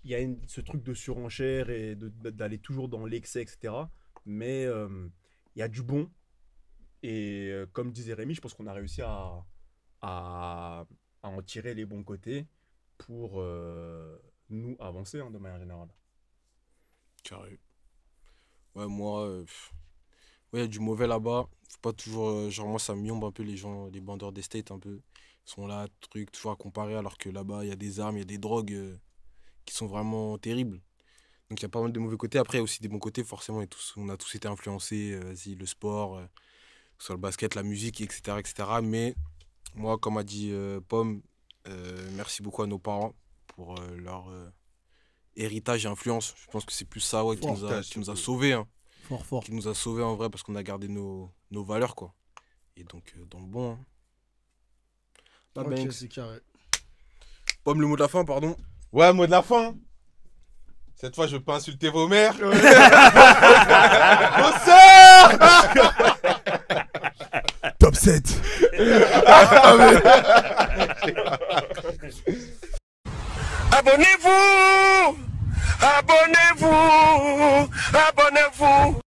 il y a ce truc de surenchère et d'aller toujours dans l'excès, etc. Mais il y a du bon. Et comme disait Rémi, je pense qu'on a réussi à en tirer les bons côtés pour nous avancer, hein, de manière générale. Carré. Ouais, moi, ouais, il y a du mauvais là-bas. Faut pas toujours. Genre, moi, ça m'yombe un peu les gens, les bandeurs des States un peu. Ils sont là, trucs, toujours à comparer, alors que là-bas, il y a des armes, il y a des drogues qui sont vraiment terribles. Donc, il y a pas mal de mauvais côtés. Après, il y a aussi des bons côtés, forcément. On a tous été influencés, vas-y, le sport, sur le basket, la musique, etc., etc. Mais moi, comme a dit Pomme, merci beaucoup à nos parents pour leur héritage et influence. Je pense que c'est plus ça, ouais, qui nous a sauvés. Hein. Fort, fort. Qui nous a sauvés en vrai, parce qu'on a gardé nos valeurs, quoi. Et donc, dans le bon. Hein. Ok, Banks. c'est carré. Pomme, le mot de la fin, pardon. Ouais, mot de la fin. Cette fois, je veux pas insulter vos mères. Vos sœurs. Top 7. Abonnez-vous! Abonnez-vous! Abonnez-vous!